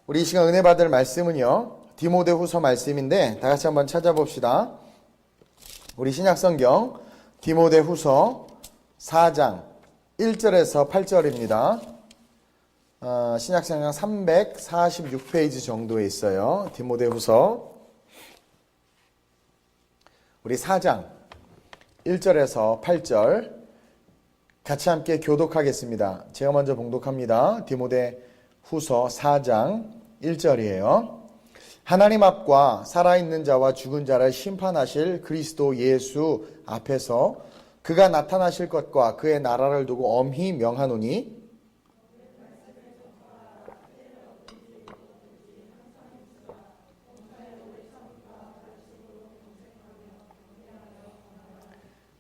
우리 이 시간 은혜 받을 말씀은요, 디모데후서 말씀인데 다 같이 한번 찾아봅시다. 우리 신약성경 디모데후서 4장 1절에서 8절입니다. 신약성경 346페이지 정도에 있어요. 디모데후서 우리 4장 1절에서 8절 같이 함께 교독하겠습니다. 제가 먼저 봉독합니다. 디모데후서 4장 1절이에요. 하나님 앞과 살아있는 자와 죽은 자를 심판하실 그리스도 예수 앞에서 그가 나타나실 것과 그의 나라를 두고 엄히 명하노니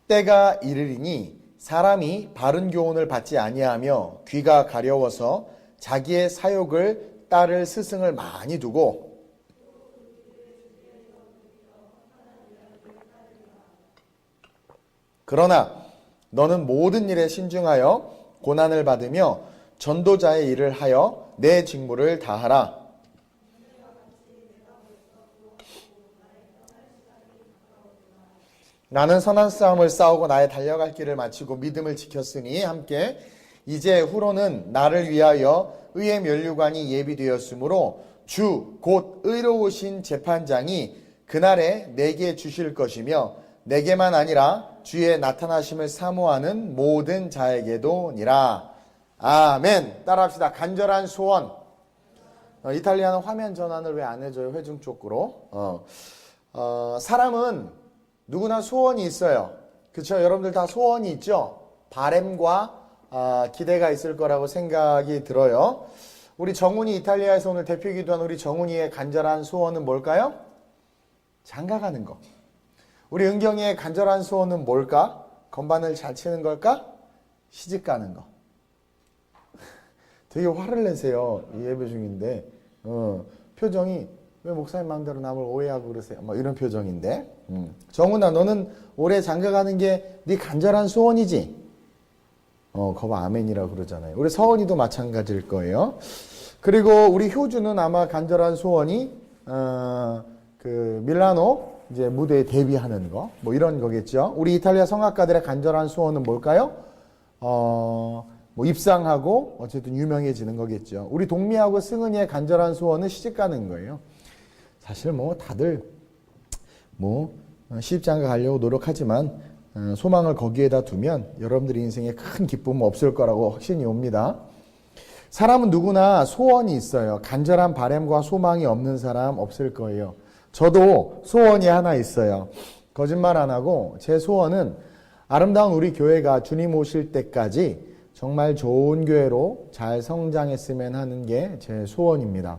때가 이르리니 사람이 바른 교훈을 받지 아니하며 귀가 가려워서 자기의 사욕을 따를 스승을 많이 두고 그러나 너는 모든 일에 신중하여 고난을 받으며 전도자의 일을 하여 내 직무를 다하라. 나는 선한 싸움을 싸우고 나의 달려갈 길을 마치고 믿음을 지켰으니 함께 이제 후로는 나를 위하여 의의 면류관이 예비되었으므로 주 곧 의로우신 재판장이 그날에 내게 주실 것이며 내게만 아니라 주의 나타나심을 사모하는 모든 자에게도니라. 아멘. 따라합시다. 간절한 소원. 이탈리아는 화면 전환을 왜 안 해줘요? 회중 쪽으로. 사람은 누구나 소원이 있어요. 그렇죠? 여러분들 다 소원이 있죠? 바램과 기대가 있을 거라고 생각이 들어요. 우리 정훈이 이탈리아에서 오늘 대표 기도한 우리 정훈이의 간절한 소원은 뭘까요? 장가가는 거. 우리 은경이의 간절한 소원은 뭘까? 건반을 잘 치는 걸까? 시집 가는 거. 되게 화를 내세요. 이 예배 중인데. 표정이 왜 목사님 마음대로 남을 오해하고 그러세요? 뭐 이런 표정인데. 정훈아, 너는 올해 장가가는 게 네 간절한 소원이지? 거봐 아멘이라고 그러잖아요. 우리 서원이도 마찬가지일 거예요. 그리고 우리 효주는 아마 간절한 소원이 그 밀라노 이제 무대에 데뷔하는 거, 뭐 이런 거겠죠. 우리 이탈리아 성악가들의 간절한 소원은 뭘까요? 뭐 입상하고 어쨌든 유명해지는 거겠죠. 우리 동미하고 승은이의 간절한 소원은 시집 가는 거예요. 사실 뭐 다들 뭐 시집장가 가려고 노력하지만 소망을 거기에다 두면 여러분들의 인생에 큰 기쁨은 없을 거라고 확신이 옵니다. 사람은 누구나 소원이 있어요. 간절한 바람과 소망이 없는 사람 없을 거예요. 저도 소원이 하나 있어요. 거짓말 안 하고 제 소원은 아름다운 우리 교회가 주님 오실 때까지 정말 좋은 교회로 잘 성장했으면 하는 게 제 소원입니다.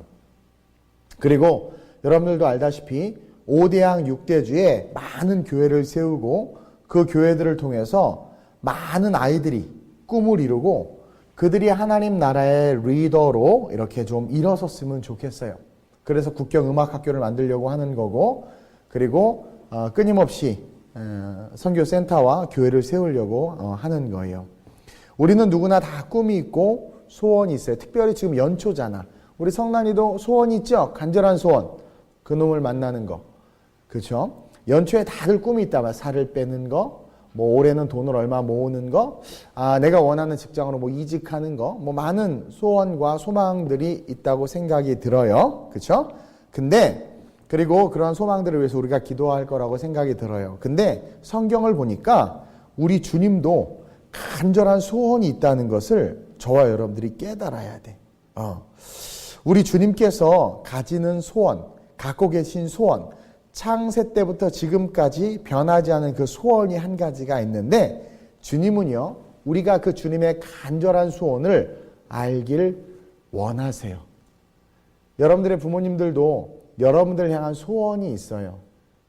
그리고 여러분들도 알다시피 5대양 6대주에 많은 교회를 세우고 그 교회들을 통해서 많은 아이들이 꿈을 이루고 그들이 하나님 나라의 리더로 이렇게 좀 일어섰으면 좋겠어요. 그래서 국경음악학교를 만들려고 하는 거고, 그리고 끊임없이 선교센터와 교회를 세우려고 하는 거예요. 우리는 누구나 다 꿈이 있고 소원이 있어요. 특별히 지금 연초잖아. 우리 성난이도 소원이 있죠? 간절한 소원. 그놈을 만나는 거. 그렇죠? 연초에 다들 꿈이 있다. 살을 빼는 거, 뭐 올해는 돈을 얼마 모으는 거, 내가 원하는 직장으로 뭐 이직하는 거, 뭐 많은 소원과 소망들이 있다고 생각이 들어요. 그렇죠? 근데 그리고 그런 소망들을 위해서 우리가 기도할 거라고 생각이 들어요. 근데 성경을 보니까 우리 주님도 간절한 소원이 있다는 것을 저와 여러분들이 깨달아야 돼. 우리 주님께서 가지는 소원, 갖고 계신 소원, 창세 때부터 지금까지 변하지 않은 그 소원이 한 가지가 있는데 주님은요, 우리가 그 주님의 간절한 소원을 알길 원하세요. 여러분들의 부모님들도 여러분들을 향한 소원이 있어요.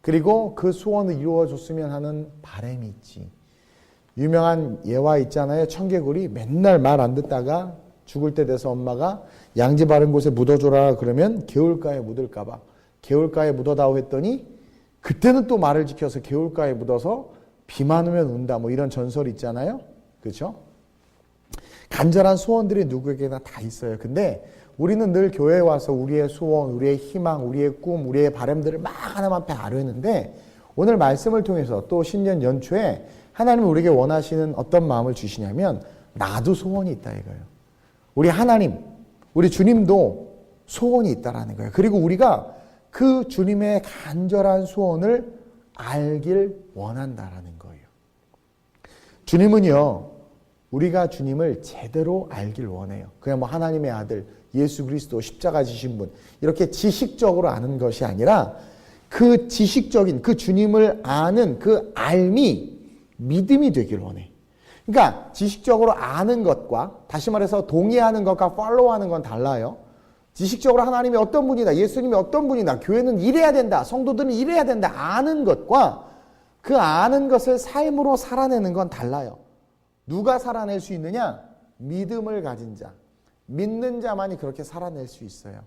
그리고 그 소원을 이루어줬으면 하는 바람이 있지. 유명한 예화 있잖아요. 청개구리 맨날 말 안 듣다가 죽을 때 돼서 엄마가 양지 바른 곳에 묻어줘라 그러면 개울가에 묻을까 봐 개울가에 묻어다오 했더니 그때는 또 말을 지켜서 개울가에 묻어서 비 많으면 운다 뭐 이런 전설이 있잖아요. 그렇죠? 간절한 소원들이 누구에게나 다 있어요. 근데 우리는 늘 교회에 와서 우리의 소원, 우리의 희망, 우리의 꿈, 우리의 바람들을 막 하나님 앞에 아뢰는데 오늘 말씀을 통해서 또 신년 연초에 하나님은 우리에게 원하시는 어떤 마음을 주시냐면 나도 소원이 있다 이거예요. 우리 하나님, 우리 주님도 소원이 있다라는 거예요. 그리고 우리가 그 주님의 간절한 소원을 알길 원한다라는 거예요. 주님은요, 우리가 주님을 제대로 알길 원해요. 그냥 뭐 하나님의 아들, 예수 그리스도, 십자가 지신 분, 이렇게 지식적으로 아는 것이 아니라 그 지식적인 그 주님을 아는 그 알미, 믿음이 되길 원해. 그러니까 지식적으로 아는 것과 다시 말해서 동의하는 것과 팔로우하는 건 달라요. 지식적으로 하나님이 어떤 분이다, 예수님이 어떤 분이다, 교회는 이래야 된다, 성도들은 이래야 된다 아는 것과 그 아는 것을 삶으로 살아내는 건 달라요. 누가 살아낼 수 있느냐? 믿음을 가진 자, 믿는 자만이 그렇게 살아낼 수 있어요.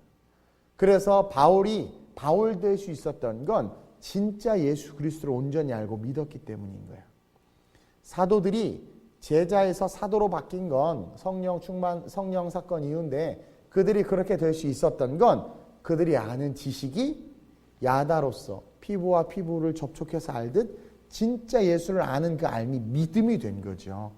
그래서 바울이 바울 될 수 있었던 건 진짜 예수 그리스도를 온전히 알고 믿었기 때문인 거예요. 사도들이 제자에서 사도로 바뀐 건 성령 충만, 성령 사건 이후인데 그들이 그렇게 될 수 있었던 건 그들이 아는 지식이 야다로서 피부와 피부를 접촉해서 알듯 진짜 예수를 아는 그 알미 믿음이 된 거죠.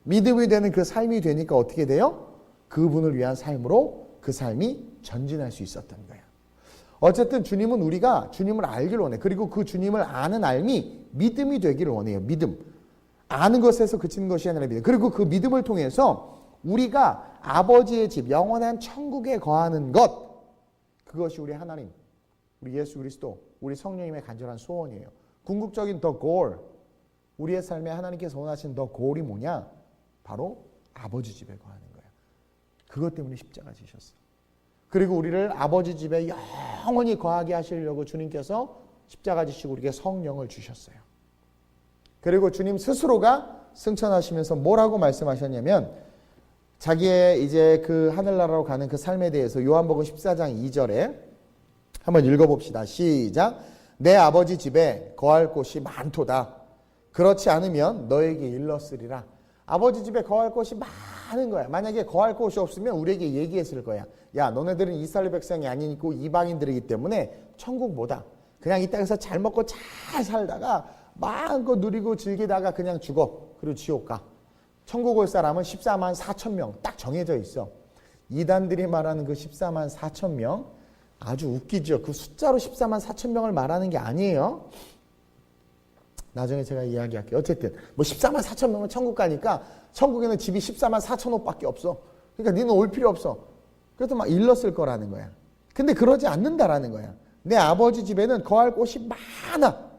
믿음이 되는 그 삶이 되니까 어떻게 돼요? 그분을 위한 삶으로 그 삶이 전진할 수 있었던 거예요. 어쨌든 주님은 우리가 주님을 알길 원해. 그리고 그 주님을 아는 알미 믿음이 되기를 원해요. 믿음. 아는 것에서 그치는 것이 아니라 믿음. 그리고 그 믿음을 통해서 우리가 아버지의 집, 영원한 천국에 거하는 것, 그것이 우리 하나님, 우리 예수 그리스도, 우리 성령님의 간절한 소원이에요. 궁극적인 the goal, 우리의 삶에 하나님께서 원하시는 the goal이 뭐냐? 바로 아버지 집에 거하는 거예요. 그것 때문에 십자가 지셨어. 그리고 우리를 아버지 집에 영원히 거하게 하시려고 주님께서 십자가 지시고 우리에게 성령을 주셨어요. 그리고 주님 스스로가 승천하시면서 뭐라고 말씀하셨냐면 자기의 이제 그 하늘나라로 가는 그 삶에 대해서 요한복음 14장 2절에 한번 읽어봅시다. 시작. 내 아버지 집에 거할 곳이 많도다. 그렇지 않으면 너에게 일렀으리라. 아버지 집에 거할 곳이 많은 거야. 만약에 거할 곳이 없으면 우리에게 얘기했을 거야. 야, 너네들은 이스라엘 백성이 아니고 이방인들이기 때문에 천국 뭐다. 그냥 이 땅에서 잘 먹고 잘 살다가 마음껏 누리고 즐기다가 그냥 죽어. 그리고 지옥 가. 천국 올 사람은 14만 4천 명 딱 정해져 있어. 이단들이 말하는 그 14만 4천 명 아주 웃기죠. 그 숫자로 14만 4천 명을 말하는 게 아니에요. 나중에 제가 이야기할게요. 어쨌든 뭐 14만 4천 명은 천국 가니까 천국에는 집이 14만 4천 호밖에 없어. 그러니까 니는 올 필요 없어. 그래도 막 일렀을 거라는 거야. 근데 그러지 않는다라는 거야. 내 아버지 집에는 거할 곳이 많아.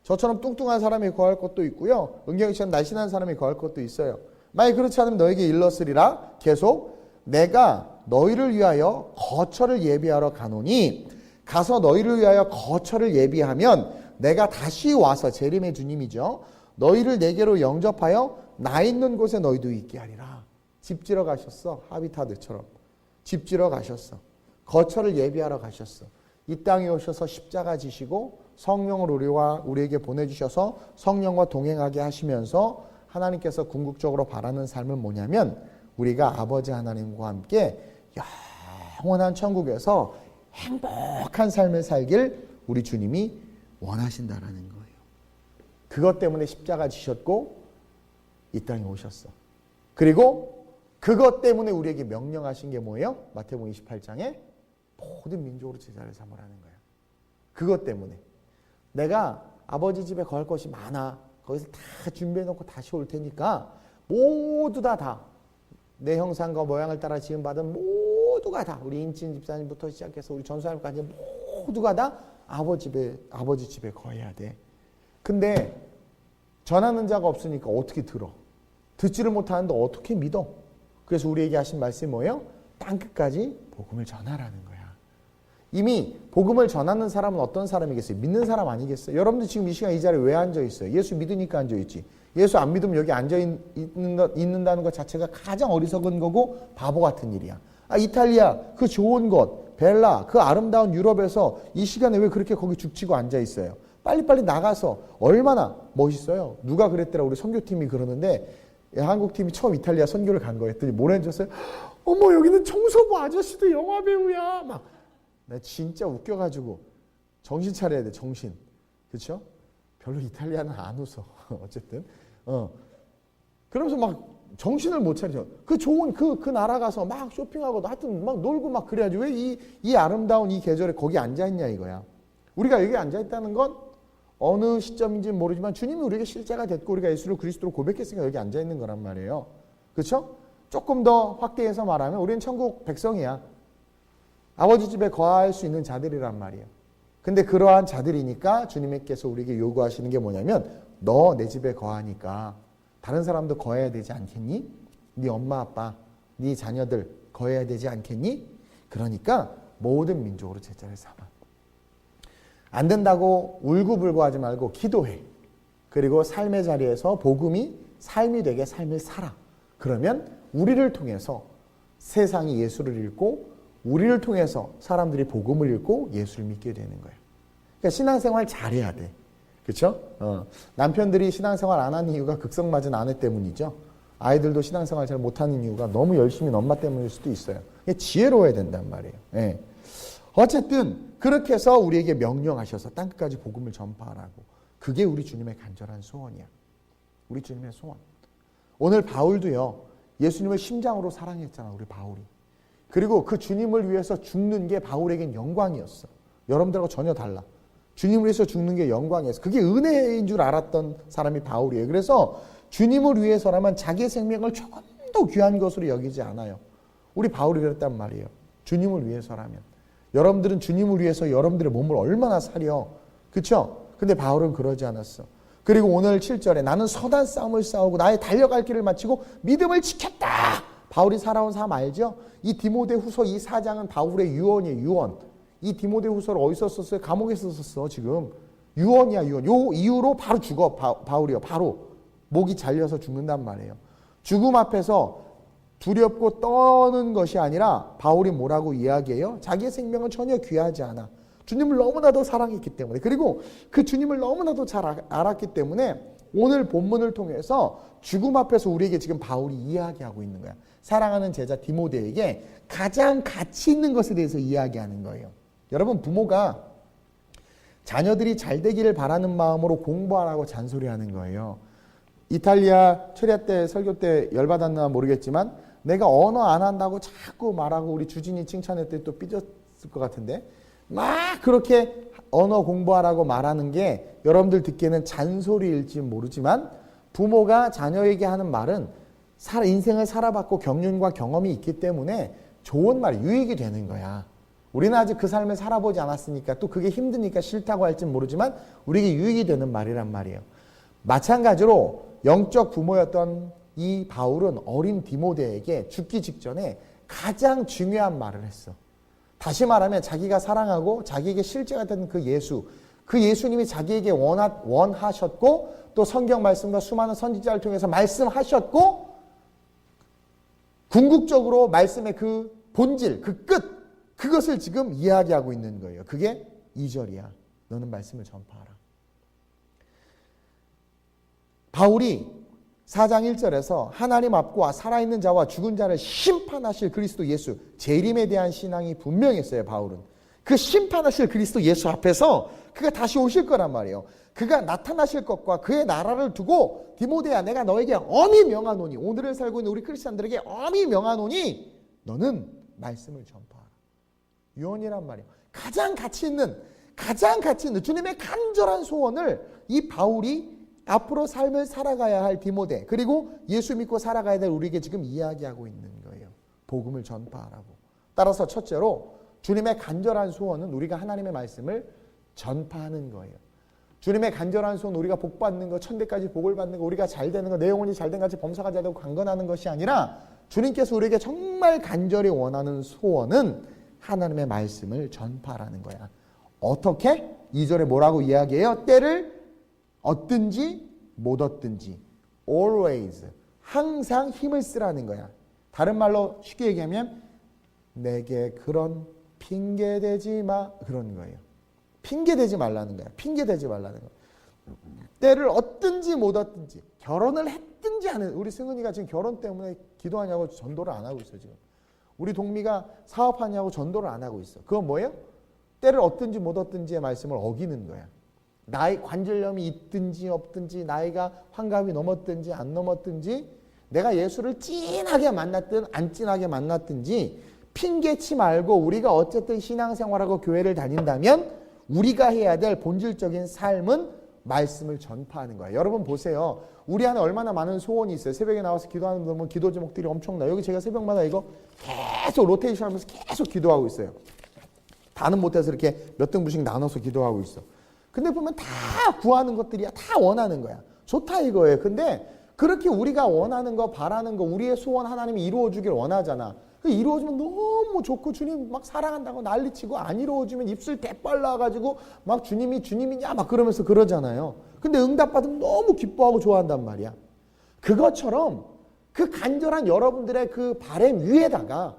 저처럼 뚱뚱한 사람이 거할 곳도 있고요. 은경이처럼 날씬한 사람이 거할 곳도 있어요. 만약 그렇지 않으면 너에게 일렀으리라. 계속 내가 너희를 위하여 거처를 예비하러 가노니 가서 너희를 위하여 거처를 예비하면 내가 다시 와서 재림의 주님이죠. 너희를 내게로 영접하여 나 있는 곳에 너희도 있게 하리라. 집 지러 가셨어. 하비타드처럼. 집 지러 가셨어. 거처를 예비하러 가셨어. 이 땅에 오셔서 십자가 지시고 성령을 우리에게 보내주셔서 성령과 동행하게 하시면서 하나님께서 궁극적으로 바라는 삶은 뭐냐면 우리가 아버지 하나님과 함께 영원한 천국에서 행복한 삶을 살길 우리 주님이 원하신다라는 거예요. 그것 때문에 십자가 지셨고 이 땅에 오셨어. 그리고 그것 때문에 우리에게 명령하신 게 뭐예요? 마태복음 28장에 모든 민족으로 제자를 삼으라는 거예요. 그것 때문에 내가 아버지 집에 거할 것이 많아. 거기서 다 준비해놓고 다시 올 테니까 모두 다 내 형상과 모양을 따라 지음받은 모두가 다 우리 인친 집사님부터 시작해서 우리 전수사님까지 모두가 다 아버지 집에 거해야 돼. 근데 전하는 자가 없으니까 어떻게 들어? 듣지를 못하는데 어떻게 믿어? 그래서 우리에게 하신 말씀이 뭐예요? 땅끝까지 복음을 전하라는 거야. 이미 복음을 전하는 사람은 어떤 사람이겠어요? 믿는 사람 아니겠어요? 여러분들 지금 이 시간 이 자리에 왜 앉아 있어요? 예수 믿으니까 앉아 있지. 예수 안 믿으면 여기 앉아 있는다는 것 자체가 가장 어리석은 거고 바보 같은 일이야. 이탈리아 그 좋은 곳, 벨라 그 아름다운 유럽에서 이 시간에 왜 그렇게 거기 죽치고 앉아 있어요? 빨리빨리 나가서 얼마나 멋있어요. 누가 그랬더라. 우리 선교팀이 그러는데 한국팀이 처음 이탈리아 선교를 간 거예요. 했더니 뭐라 해줬어요? 어머, 여기는 청소부 아저씨도 영화 배우야. 막. 나 진짜 웃겨가지고 정신 차려야 돼, 정신. 그렇죠? 별로 이탈리아는 안 웃어. 어쨌든. 그러면서 막 정신을 못 차리죠. 그 좋은 그 나라 가서 막 쇼핑하고 하여튼 막 놀고 막 그래야지. 왜 이 아름다운 이 계절에 거기 앉아있냐 이거야. 우리가 여기 앉아있다는 건 어느 시점인지는 모르지만 주님이 우리에게 실제가 됐고 우리가 예수를 그리스도로 고백했으니까 여기 앉아있는 거란 말이에요. 그렇죠? 조금 더 확대해서 말하면 우리는 천국 백성이야. 아버지 집에 거할 수 있는 자들이란 말이에요. 근데 그러한 자들이니까 주님께서 우리에게 요구하시는 게 뭐냐면 너 내 집에 거하니까 다른 사람도 거해야 되지 않겠니? 네 엄마 아빠, 네 자녀들 거해야 되지 않겠니? 그러니까 모든 민족으로 제자를 삼아. 안 된다고 울고불고 하지 말고 기도해. 그리고 삶의 자리에서 복음이 삶이 되게 삶을 살아. 그러면 우리를 통해서 세상이 예수를 읽고 우리를 통해서 사람들이 복음을 읽고 예수를 믿게 되는 거예요. 그러니까 신앙생활 잘해야 돼. 그렇죠? 남편들이 신앙생활 안 하는 이유가 극성맞은 아내 때문이죠. 아이들도 신앙생활 잘 못하는 이유가 너무 열심히 엄마 때문일 수도 있어요. 지혜로워야 된단 말이에요. 예. 어쨌든 그렇게 해서 우리에게 명령하셔서 땅끝까지 복음을 전파하라고. 그게 우리 주님의 간절한 소원이야. 우리 주님의 소원. 오늘 바울도요. 예수님을 심장으로 사랑했잖아. 우리 바울이. 그리고 그 주님을 위해서 죽는 게 바울에겐 영광이었어. 여러분들하고 전혀 달라. 주님을 위해서 죽는 게 영광이었어. 그게 은혜인 줄 알았던 사람이 바울이에요. 그래서 주님을 위해서라면 자기의 생명을 조금 더 귀한 것으로 여기지 않아요. 우리 바울이 그랬단 말이에요. 주님을 위해서라면. 여러분들은 주님을 위해서 여러분들의 몸을 얼마나 사려. 그렇죠? 근데 바울은 그러지 않았어. 그리고 오늘 7절에 나는 선한 싸움을 싸우고 나의 달려갈 길을 마치고 믿음을 지켰다. 바울이 살아온 삶 알죠? 이 디모데후서 이 4장은 바울의 유언이에요. 유언. 이 디모데후서를 어디서 썼어요? 감옥에서 썼어 지금. 유언이야 유언. 요 이후로 바로 죽어 바울이요. 바로 목이 잘려서 죽는단 말이에요. 죽음 앞에서 두렵고 떠는 것이 아니라 바울이 뭐라고 이야기해요? 자기의 생명은 전혀 귀하지 않아. 주님을 너무나도 사랑했기 때문에. 그리고 그 주님을 너무나도 잘 알았기 때문에 오늘 본문을 통해서 죽음 앞에서 우리에게 지금 바울이 이야기하고 있는 거야. 사랑하는 제자 디모데에게 가장 가치 있는 것에 대해서 이야기하는 거예요. 여러분 부모가 자녀들이 잘 되기를 바라는 마음으로 공부하라고 잔소리하는 거예요. 이탈리아 철야 때 설교 때 열받았나 모르겠지만 내가 언어 안 한다고 자꾸 말하고 우리 주진이 칭찬했더니 또 삐졌을 것 같은데 막 그렇게 언어 공부하라고 말하는 게 여러분들 듣기에는 잔소리일지 모르지만 부모가 자녀에게 하는 말은 인생을 살아봤고 경륜과 경험이 있기 때문에 좋은 말, 유익이 되는 거야. 우리는 아직 그 삶을 살아보지 않았으니까 또 그게 힘드니까 싫다고 할지는 모르지만 우리에게 유익이 되는 말이란 말이에요. 마찬가지로 영적 부모였던 이 바울은 어린 디모데에게 죽기 직전에 가장 중요한 말을 했어. 다시 말하면 자기가 사랑하고 자기에게 실제가 된 그 예수, 그 예수님이 자기에게 원하셨고 또 성경 말씀과 수많은 선지자를 통해서 말씀하셨고 궁극적으로 말씀의 그 본질, 그 끝, 그것을 지금 이야기하고 있는 거예요. 그게 2절이야. 너는 말씀을 전파하라. 바울이 4장 1절에서 하나님 앞과 살아있는 자와 죽은 자를 심판하실 그리스도 예수, 재림에 대한 신앙이 분명했어요. 바울은. 그 심판하실 그리스도 예수 앞에서 그가 다시 오실 거란 말이에요. 그가 나타나실 것과 그의 나라를 두고 디모데야 내가 너에게 엄히 명하노니, 오늘을 살고 있는 우리 크리스찬들에게 엄히 명하노니 너는 말씀을 전파하라. 유언이란 말이에요. 가장 가치 있는 주님의 간절한 소원을 이 바울이 앞으로 삶을 살아가야 할 디모데, 그리고 예수 믿고 살아가야 될 우리에게 지금 이야기하고 있는 거예요. 복음을 전파하라고. 따라서 첫째로 주님의 간절한 소원은 우리가 하나님의 말씀을 전파하는 거예요. 주님의 간절한 소원, 우리가 복 받는 거, 천대까지 복을 받는 거, 우리가 잘 되는 거, 내 영혼이 잘 된 같이 범사가 잘 되고 강건하는 것이 아니라 주님께서 우리에게 정말 간절히 원하는 소원은 하나님의 말씀을 전파하라는 거야. 어떻게? 2절에 뭐라고 이야기해요? 때를 얻든지 못 얻든지 always, 항상 힘을 쓰라는 거야. 다른 말로 쉽게 얘기하면 내게 그런 핑계대지 마, 그런 거예요. 핑계대지 말라는 거야. 핑계대지 말라는 거야. 때를 얻든지 못 얻든지, 결혼을 했든지 뭐든지 하는, 우리 승은이가 지금 결혼 때문에 기도하냐고 전도를 안 하고 있어요, 지금. 우리 동미가 사업하냐고 전도를 안 하고 있어. 그건 뭐예요? 때를 얻든지 못 얻든지의 말씀을 어기는 거야. 나의 관절염이 있든지 없든지, 나이가 환갑이 넘었든지 안 넘었든지, 내가 예수를 진하게 만났든 안 진하게 만났든지 핑계치 말고 우리가 어쨌든 신앙생활하고 교회를 다닌다면 우리가 해야 될 본질적인 삶은 말씀을 전파하는 거야. 여러분 보세요. 우리 안에 얼마나 많은 소원이 있어요. 새벽에 나와서 기도하는 분들 보면 기도 제목들이 엄청나요. 여기 제가 새벽마다 이거 계속 로테이션 하면서 계속 기도하고 있어요. 다는 못해서 이렇게 몇 등분씩 나눠서 기도하고 있어. 근데 보면 다 구하는 것들이야. 다 원하는 거야. 좋다 이거예요. 근데 그렇게 우리가 원하는 거, 바라는 거, 우리의 소원 하나님이 이루어주길 원하잖아. 이루어지면 너무 좋고 주님 막 사랑한다고 난리치고, 안 이루어지면 입술 대빨라가지고 막 주님이냐 막 그러면서 그러잖아요. 근데 응답받으면 너무 기뻐하고 좋아한단 말이야. 그것처럼 그 간절한 여러분들의 그 바람 위에다가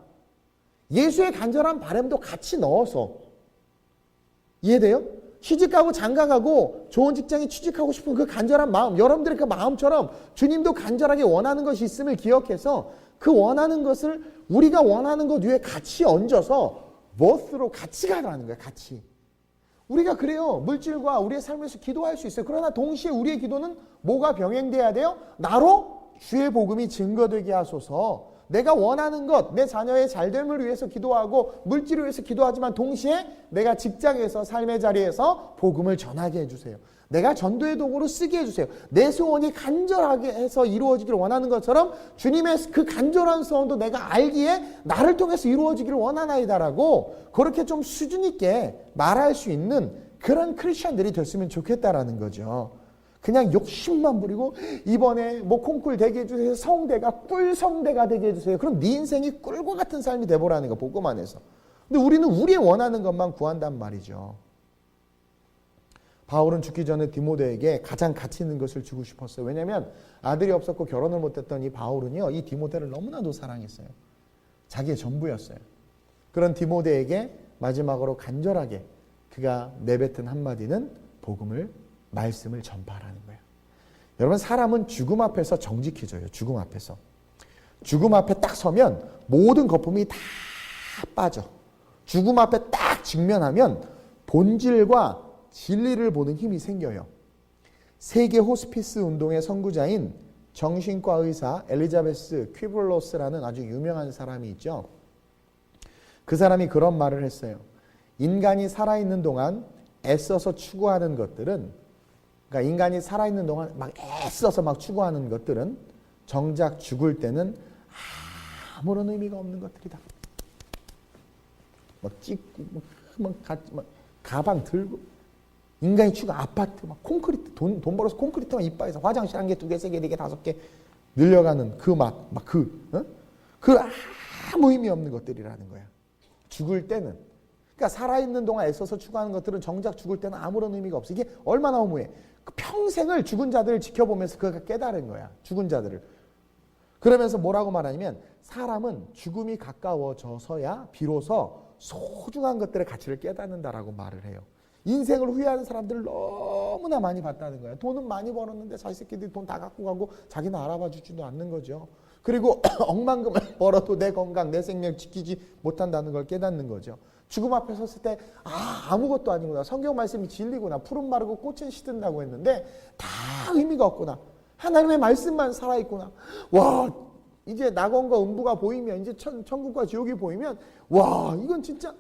예수의 간절한 바람도 같이 넣어서, 이해돼요? 취직하고 장가가고 좋은 직장에 취직하고 싶은 그 간절한 마음, 여러분들의 그 마음처럼 주님도 간절하게 원하는 것이 있음을 기억해서 그 원하는 것을 우리가 원하는 것 위에 같이 얹어서 both로 같이 가라는 거야. 같이. 우리가 그래요. 물질과 우리의 삶에서 기도할 수 있어요. 그러나 동시에 우리의 기도는 뭐가 병행돼야 돼요? 나로 주의 복음이 증거되게 하소서. 내가 원하는 것, 내 자녀의 잘됨을 위해서 기도하고 물질을 위해서 기도하지만 동시에 내가 직장에서, 삶의 자리에서 복음을 전하게 해주세요. 내가 전도의 도구로 쓰게 해주세요. 내 소원이 간절하게 해서 이루어지기를 원하는 것처럼 주님의 그 간절한 소원도 내가 알기에 나를 통해서 이루어지기를 원하나이다라고 그렇게 좀 수준 있게 말할 수 있는 그런 크리스천들이 됐으면 좋겠다라는 거죠. 그냥 욕심만 부리고 이번에 뭐 콩쿨 되게 해주세요. 성대가 꿀성대가 되게 해주세요. 그럼 네 인생이 꿀과 같은 삶이 돼보라는 거, 복음 안에서. 근데 우리는 우리의 원하는 것만 구한단 말이죠. 바울은 죽기 전에 디모데에게 가장 가치 있는 것을 주고 싶었어요. 왜냐하면 아들이 없었고 결혼을 못했던 이 바울은요, 이 디모데를 너무나도 사랑했어요. 자기의 전부였어요. 그런 디모데에게 마지막으로 간절하게 그가 내뱉은 한마디는 말씀을 전파하라는 거예요. 여러분, 사람은 죽음 앞에서 정직해져요. 죽음 앞에서. 죽음 앞에 딱 서면 모든 거품이 다 빠져. 죽음 앞에 딱 직면하면 본질과 진리를 보는 힘이 생겨요. 세계 호스피스 운동의 선구자인 정신과 의사 엘리자베스 퀴블로스라는 아주 유명한 사람이 있죠. 그 사람이 그런 말을 했어요. 인간이 살아있는 동안 애써서 추구하는 것들은, 그러니까 인간이 살아있는 동안 막 애써서 막 추구하는 것들은 정작 죽을 때는 아무런 의미가 없는 것들이다. 막 찍고, 막 가방 들고, 인간이 추구 아파트, 막 콘크리트, 돈 벌어서 콘크리트만 이빠에서 화장실 1개, 2개, 3개, 4개, 5개 늘려가는 그 그 아무 의미 없는 것들이라는 거야. 죽을 때는. 그러니까 살아있는 동안 애써서 추구하는 것들은 정작 죽을 때는 아무런 의미가 없어. 이게 얼마나 허무해. 평생을 죽은 자들을 지켜보면서 그가 깨달은 거야. 죽은 자들을. 그러면서 뭐라고 말하냐면 사람은 죽음이 가까워져서야 비로소 소중한 것들의 가치를 깨닫는다라고 말을 해요. 인생을 후회하는 사람들을 너무나 많이 봤다는 거야. 돈은 많이 벌었는데 자기 새끼들이 돈 다 갖고 가고 자기는 알아봐 주지도 않는 거죠. 그리고 억만금을 벌어도 내 건강, 내 생명 지키지 못한다는 걸 깨닫는 거죠. 죽음 앞에 섰을 때 아무것도 아니구나. 성경 말씀이 진리구나. 푸른 마르고 꽃은 시든다고 했는데 다 의미가 없구나. 하나님의 말씀만 살아있구나. 와, 이제 낙원과 음부가 보이면, 이제 천국과 지옥이 보이면, 와, 이건 진짜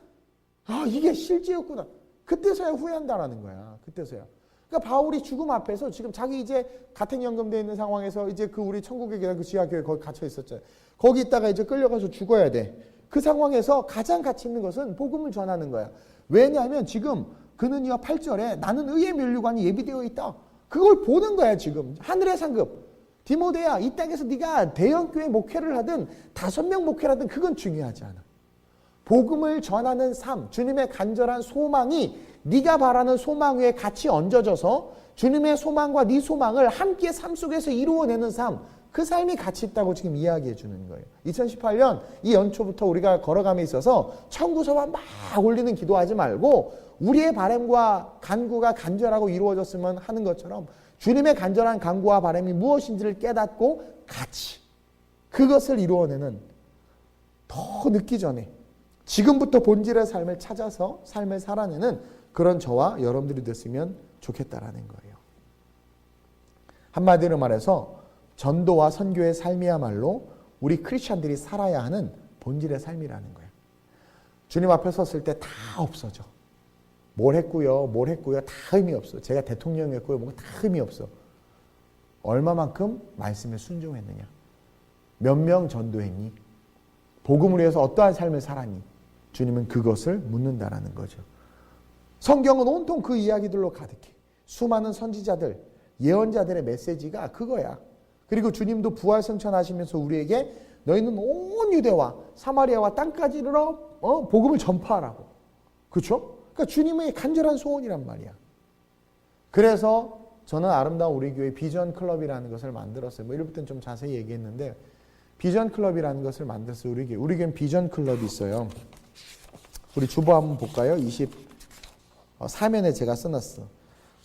이게 실제였구나. 그때서야 후회한다라는 거야. 그때서야. 그러니까 바울이 죽음 앞에서 지금 자기 이제 가택연금되어 있는 상황에서 이제 그 우리 천국의 계단 그 지하교회 거기 갇혀 있었잖아요. 거기 있다가 이제 끌려가서 죽어야 돼. 그 상황에서 가장 가치 있는 것은 복음을 전하는 거야. 왜냐하면 지금 그는 이와 8절에 나는 의의 면류관이 예비되어 있다. 그걸 보는 거야 지금. 하늘의 상급. 디모데야, 이 땅에서 네가 대형교회 목회를 하든 5명 목회를 하든 그건 중요하지 않아. 복음을 전하는 삶, 주님의 간절한 소망이 네가 바라는 소망 위에 같이 얹어져서 주님의 소망과 네 소망을 함께 삶 속에서 이루어내는 삶, 그 삶이 가치 있다고 지금 이야기해 주는 거예요. 2018년 이 연초부터 우리가 걸어감에 있어서 청구서만 막 올리는 기도하지 말고 우리의 바람과 간구가 간절하고 이루어졌으면 하는 것처럼 주님의 간절한 간구와 바람이 무엇인지를 깨닫고 같이 그것을 이루어내는 더 늦기 전에 지금부터 본질의 삶을 찾아서 삶을 살아내는 그런 저와 여러분들이 됐으면 좋겠다라는 거예요. 한마디로 말해서 전도와 선교의 삶이야말로 우리 크리스찬들이 살아야 하는 본질의 삶이라는 거예요. 주님 앞에 섰을 때 다 없어져. 뭘 했고요, 다 의미 없어. 제가 대통령이었고요, 뭔가 다 의미 없어. 얼마만큼 말씀에 순종했느냐. 몇 명 전도했니? 복음을 위해서 어떠한 삶을 살았니? 주님은 그것을 묻는다라는 거죠. 성경은 온통 그 이야기들로 가득해. 수많은 선지자들, 예언자들의 메시지가 그거야. 그리고 주님도 부활승천하시면서 우리에게 너희는 온 유대와 사마리아와 땅까지 이르러 복음을 전파하라고. 그렇죠? 그러니까 주님의 간절한 소원이란 말이야. 그래서 저는 아름다운 우리 교회 비전 클럽이라는 것을 만들었어요. 뭐 이럴 땐 좀 자세히 얘기했는데 비전 클럽이라는 것을 만들었어요. 우리 교회는 비전 클럽이 있어요. 우리 주보 한번 볼까요? 24면에 제가 써놨어.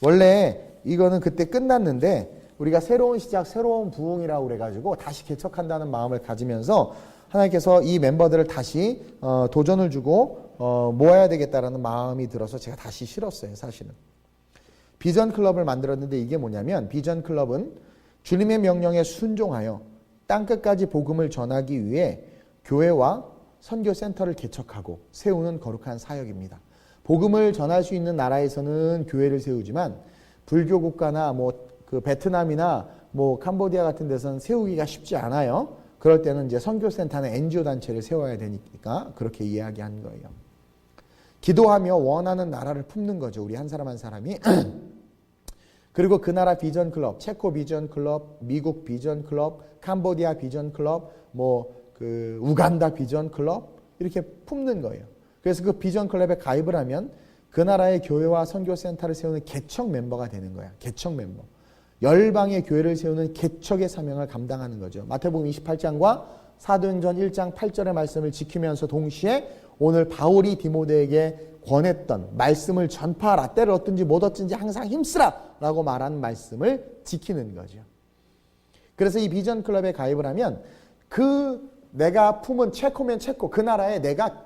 원래 이거는 그때 끝났는데 우리가 새로운 시작, 새로운 부흥이라고 그래가지고 다시 개척한다는 마음을 가지면서 하나님께서 이 멤버들을 다시 도전을 주고 모아야 되겠다라는 마음이 들어서 제가 다시 실었어요. 사실은. 비전 클럽을 만들었는데 이게 뭐냐면 비전 클럽은 주님의 명령에 순종하여 땅끝까지 복음을 전하기 위해 교회와 선교센터를 개척하고 세우는 거룩한 사역입니다. 복음을 전할 수 있는 나라에서는 교회를 세우지만 불교 국가나 그 베트남이나 캄보디아 같은 데서는 세우기가 쉽지 않아요. 그럴 때는 이제 선교센터나 NGO 단체를 세워야 되니까 그렇게 이야기한 거예요. 기도하며 원하는 나라를 품는 거죠. 우리 한 사람 한 사람이. 그리고 그 나라 비전 클럽, 체코 비전 클럽, 미국 비전 클럽, 캄보디아 비전 클럽, 우간다 비전 클럽 이렇게 품는 거예요. 그래서 그 비전 클럽에 가입을 하면 그 나라의 교회와 선교센터를 세우는 개척 멤버가 되는 거야. 개척 멤버. 열방의 교회를 세우는 개척의 사명을 감당하는 거죠. 마태복음 28장과 사도행전 1장 8절의 말씀을 지키면서 동시에 오늘 바울이 디모데에게 권했던 말씀을 전파하라. 때를 얻든지 못 얻든지 항상 힘쓰라 라고 말한 말씀을 지키는 거죠. 그래서 이 비전 클럽에 가입을 하면 내가 품은 체코면 체코 그 나라에 내가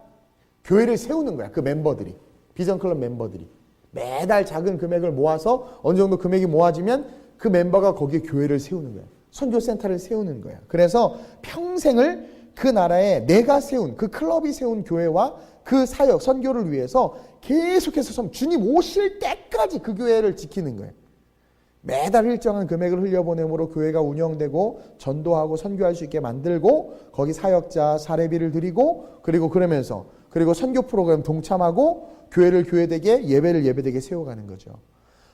교회를 세우는 거야. 그 멤버들이. 비전 클럽 멤버들이. 매달 작은 금액을 모아서 어느 정도 금액이 모아지면 그 멤버가 거기에 교회를 세우는 거야. 선교센터를 세우는 거야. 그래서 평생을 그 나라에 내가 세운 그 클럽이 세운 교회와 그 사역, 선교를 위해서 계속해서 주님 오실 때까지 그 교회를 지키는 거예요. 매달 일정한 금액을 흘려보내므로 교회가 운영되고 전도하고 선교할 수 있게 만들고 거기 사역자 사례비를 드리고 그리고 선교 프로그램 동참하고 교회를 교회되게 예배를 예배되게 세워가는 거죠.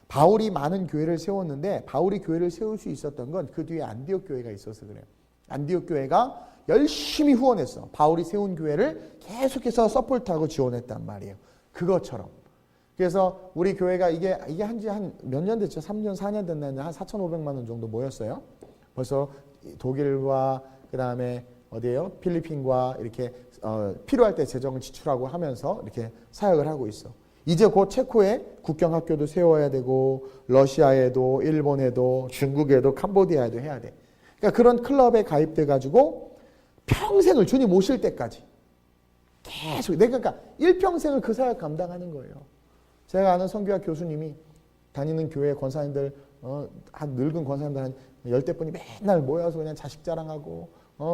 바울이 많은 교회를 세웠는데 바울이 교회를 세울 수 있었던 건 그 뒤에 안디옥 교회가 있어서 그래요. 안디옥 교회가 열심히 후원했어. 바울이 세운 교회를 계속해서 서포트하고 지원했단 말이에요. 그것처럼. 그래서 우리 교회가 이게 한지 한 몇 년 됐죠? 3년, 4년 됐나요? 한 4,500만 원 정도 모였어요. 벌써 독일과 그다음에 어디예요? 필리핀과 이렇게 필요할 때 재정을 지출하고 하면서 이렇게 사역을 하고 있어. 이제 곧 체코에 국경학교도 세워야 되고 러시아에도 일본에도 중국에도 캄보디아에도 해야 돼. 그러니까 그런 클럽에 가입돼 가지고 평생을 주님 오실 때까지 계속 그러니까 일평생을 그 사역 감당하는 거예요. 제가 아는 선교학 교수님이 다니는 교회 권사님들 한 늙은 권사님들 한 10대 분이 맨날 모여서 그냥 자식 자랑하고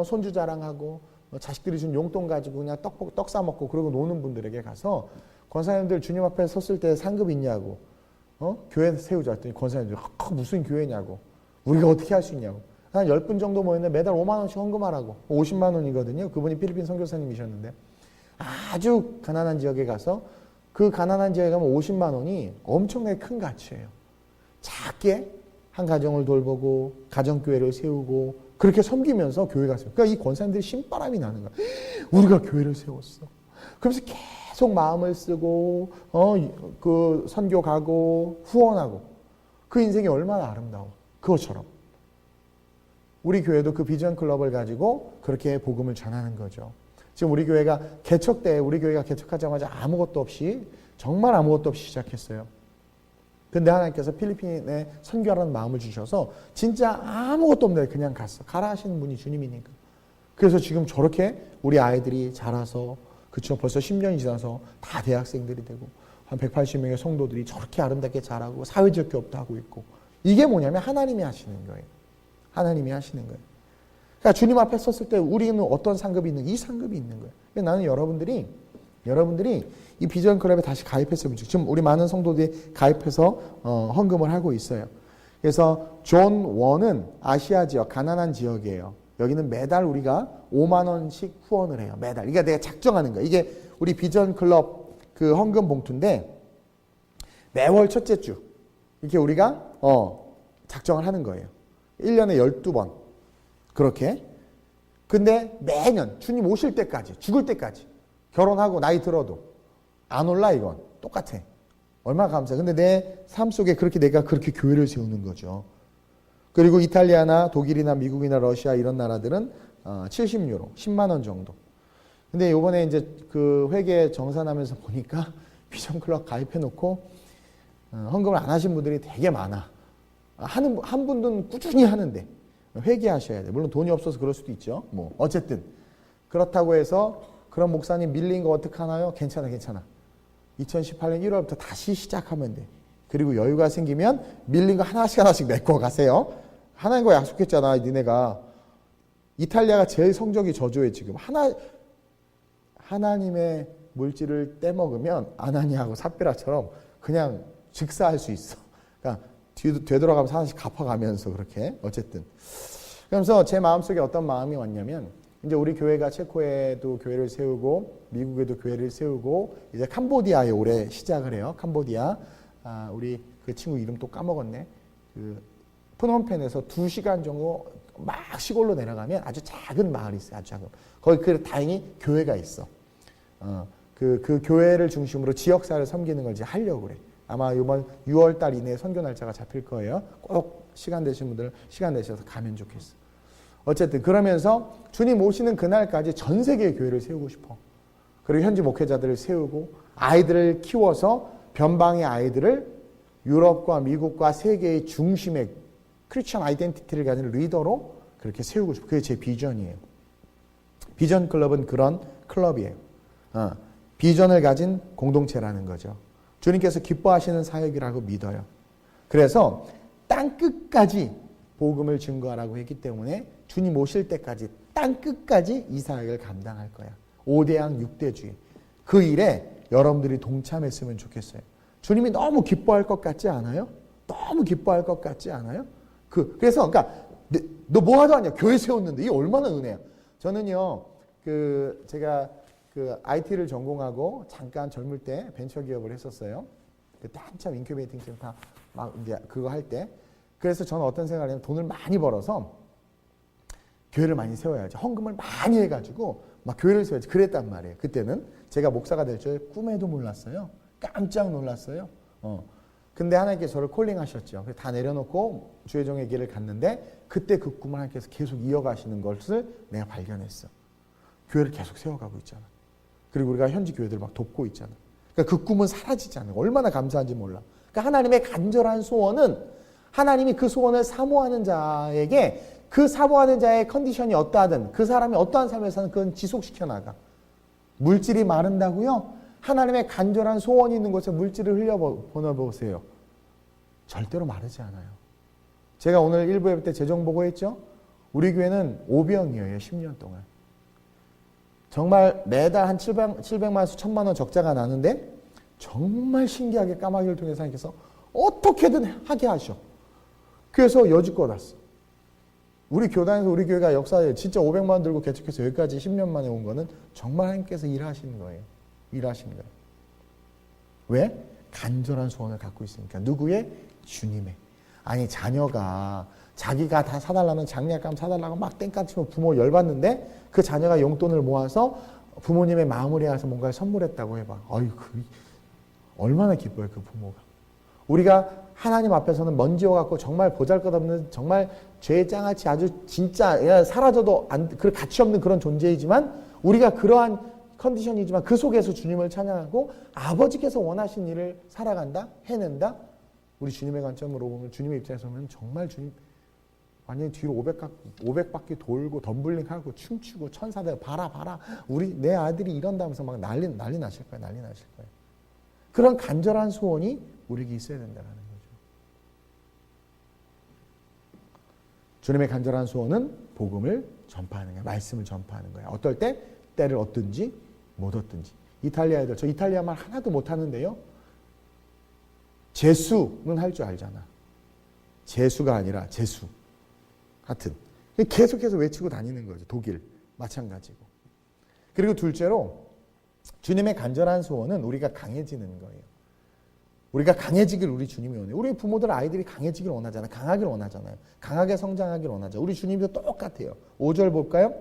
손주 자랑하고 자식들이 준 용돈 가지고 그냥 떡 사 먹고 그러고 노는 분들에게 가서 권사님들 주님 앞에 섰을 때 상급 있냐고 교회 세우자 했더니 권사님들 무슨 교회냐고 우리가 어떻게 할 수 있냐고 한 10분 정도 모였는데 매달 5만 원씩 헌금하라고 50만 원이거든요. 그분이 필리핀 선교사님이셨는데 아주 가난한 지역에 가서 그 가난한 지역에 가면 50만 원이 엄청나게 큰 가치예요. 작게 한 가정을 돌보고 가정교회를 세우고 그렇게 섬기면서 교회가 세워. 그러니까 이 권사님들이 신바람이 나는 거야. 우리가 교회를 세웠어. 그러면서 계속 마음을 쓰고 그 선교 가고 후원하고 그 인생이 얼마나 아름다워. 그것처럼 우리 교회도 그 비전 클럽을 가지고 그렇게 복음을 전하는 거죠. 지금 우리 교회가 개척하자마자 아무것도 없이 정말 아무것도 없이 시작했어요. 근데 하나님께서 필리핀에 선교하라는 마음을 주셔서 진짜 아무것도 없는데 그냥 갔어. 가라 하시는 분이 주님이니까. 그래서 지금 저렇게 우리 아이들이 자라서 그쵸 벌써 10년이 지나서 다 대학생들이 되고 한 180명의 성도들이 저렇게 아름답게 자라고 사회적 교업도 하고 있고 이게 뭐냐면 하나님이 하시는 거예요. 하나님이 하시는 거예요. 그러니까 주님 앞에 섰을 때 우리는 어떤 상급이 있는 이 상급이 있는 거예요. 그러니까 나는 여러분들이 이 비전 클럽에 다시 가입했으면 좋겠어요. 지금 우리 많은 성도들이 가입해서 헌금을 하고 있어요. 그래서 존 1은 아시아 지역, 가난한 지역이에요. 여기는 매달 우리가 5만 원씩 후원을 해요. 매달. 이게 내가 작정하는 거야. 이게 우리 비전 클럽 그 헌금 봉투인데 매월 첫째 주 이렇게 우리가 작정을 하는 거예요. 1년에 12번. 그렇게. 근데 매년 주님 오실 때까지, 죽을 때까지 결혼하고 나이 들어도 안 올라 이건. 똑같아. 얼마나 감사해. 근데 내 삶 속에 내가 그렇게 교회를 세우는 거죠. 그리고 이탈리아나 독일이나 미국이나 러시아 이런 나라들은 70유로, 10만 원 정도. 근데 요번에 이제 그 회계 정산하면서 보니까 비전 클럽 가입해 놓고 헌금을 안 하신 분들이 되게 많아. 한 분은 꾸준히 하는데 회개하셔야 돼. 물론 돈이 없어서 그럴 수도 있죠. 뭐 어쨌든 그렇다고 해서 그런 목사님 밀린 거 어떡하나요? 괜찮아. 2018년 1월부터 다시 시작하면 돼. 그리고 여유가 생기면 밀린 거 하나씩 메꿔 가세요. 하나님과 약속했잖아. 니네가. 이탈리아가 제일 성적이 저조해 지금. 하나님의 물질을 떼먹으면 아나니아하고 삽비라처럼 그냥 즉사할 수 있어. 그러니까 되돌아가면서 하나씩 갚아가면서 그렇게 어쨌든. 그러면서 제 마음속에 어떤 마음이 왔냐면 이제 우리 교회가 체코에도 교회를 세우고 미국에도 교회를 세우고 이제 캄보디아에 올해 시작을 해요. 캄보디아. 우리 그 친구 이름 또 까먹었네. 그 프놈펜에서 2시간 정도 막 시골로 내려가면 아주 작은 마을이 있어요. 아주 작은. 거기 다행히 교회가 있어. 그 교회를 중심으로 지역사회를 섬기는 걸 이제 하려고 그래. 아마 이번 6월 달 이내에 선교 날짜가 잡힐 거예요. 꼭 시간 되신 분들 시간 내셔서 가면 좋겠어. 어쨌든 그러면서 주님 오시는 그날까지 전 세계의 교회를 세우고 싶어. 그리고 현지 목회자들을 세우고 아이들을 키워서 변방의 아이들을 유럽과 미국과 세계의 중심의 크리스천 아이덴티티를 가진 리더로 그렇게 세우고 싶어. 그게 제 비전이에요. 비전 클럽은 그런 클럽이에요. 비전을 가진 공동체라는 거죠. 주님께서 기뻐하시는 사역이라고 믿어요. 그래서 땅끝까지 복음을 증거하라고 했기 때문에 주님 오실 때까지 땅끝까지 이 사역을 감당할 거야. 5대양 6대주의. 그 일에 여러분들이 동참했으면 좋겠어요. 주님이 너무 기뻐할 것 같지 않아요? 너무 기뻐할 것 같지 않아요? 그래서 그러니까 너 뭐 하다 왔냐? 교회 세웠는데 이게 얼마나 은혜야. 저는요. 제가 IT를 전공하고 잠깐 젊을 때 벤처 기업을 했었어요. 그때 한참 인큐베이팅 센터 막 이제 그거 할 때. 그래서 저는 어떤 생각을 했냐면 돈을 많이 벌어서 교회를 많이 세워야지. 헌금을 많이 해가지고 막 교회를 세워야지. 그랬단 말이에요. 그때는 제가 목사가 될 줄 꿈에도 몰랐어요. 깜짝 놀랐어요. 근데 하나님께서 저를 콜링하셨죠. 그래서 다 내려놓고 주의 종의 길을 갔는데 그때 그 꿈을 하나님께서 계속 이어가시는 것을 내가 발견했어. 교회를 계속 세워가고 있잖아. 그리고 우리가 현지 교회들을 막 돕고 있잖아. 그러니까 그 꿈은 사라지지 않아요. 얼마나 감사한지 몰라. 그러니까 하나님의 간절한 소원은 하나님이 그 소원을 사모하는 자에게 그 사모하는 자의 컨디션이 어떠하든 그 사람이 어떠한 삶을 사는 그건 지속시켜 나가. 물질이 마른다고요? 하나님의 간절한 소원이 있는 곳에 물질을 흘려보내보세요. 절대로 마르지 않아요. 제가 오늘 일부 예배 때 재정보고했죠? 우리 교회는 오병이에요. 10년 동안. 정말 매달 한 700만에서 1000만 원 적자가 나는데 정말 신기하게 까마귀를 통해서 하나님께서 어떻게든 하게 하셔. 그래서 여지껏 왔어. 우리 교단에서 우리 교회가 역사에 진짜 500만 원 들고 개척해서 여기까지 10년 만에 온 거는 정말 하나님께서 일하시는 거예요. 일하시는 거예요. 왜? 간절한 소원을 갖고 있으니까. 누구의? 주님의. 아니 자녀가 자기가 다 사달라면 장례감 사달라고 막 땡깡 치면 부모 열받는데 그 자녀가 용돈을 모아서 부모님의 마음을 위해서 뭔가를 선물했다고 해봐. 아이고 얼마나 기뻐요 그 부모가. 우리가 하나님 앞에서는 먼지여갖고 정말 보잘것없는 정말 죄의 짱아치 아주 진짜 사라져도 그 가치 없는 그런 존재이지만 우리가 그러한 컨디션이지만 그 속에서 주님을 찬양하고 아버지께서 원하신 일을 살아간다, 해낸다. 우리 주님의 관점으로 보면, 주님의 입장에서 보면 정말 주님 완전히 뒤로 500바퀴 돌고 덤블링하고 춤추고 천사들 봐라 우리 내 아들이 이런다면서 막 난리 나실 거예요. 난리 나실 거예요. 그런 간절한 소원이 우리에게 있어야 된다는 거죠. 주님의 간절한 소원은 복음을 전파하는 거예요. 말씀을 전파하는 거예요. 어떨 때? 때를 얻든지 못 얻든지. 이탈리아 애들, 저 이탈리아 말 하나도 못하는데요. 재수는 할 줄 알잖아. 재수가 아니라 재수. 하여튼 계속해서 외치고 다니는 거죠. 독일 마찬가지고. 그리고 둘째로 주님의 간절한 소원은 우리가 강해지는 거예요. 우리가 강해지길 우리 주님이 원해요. 우리 부모들 아이들이 강해지길 원하잖아요. 강하길 원하잖아요. 강하게 성장하길 원하죠. 우리 주님도 똑같아요. 5절 볼까요?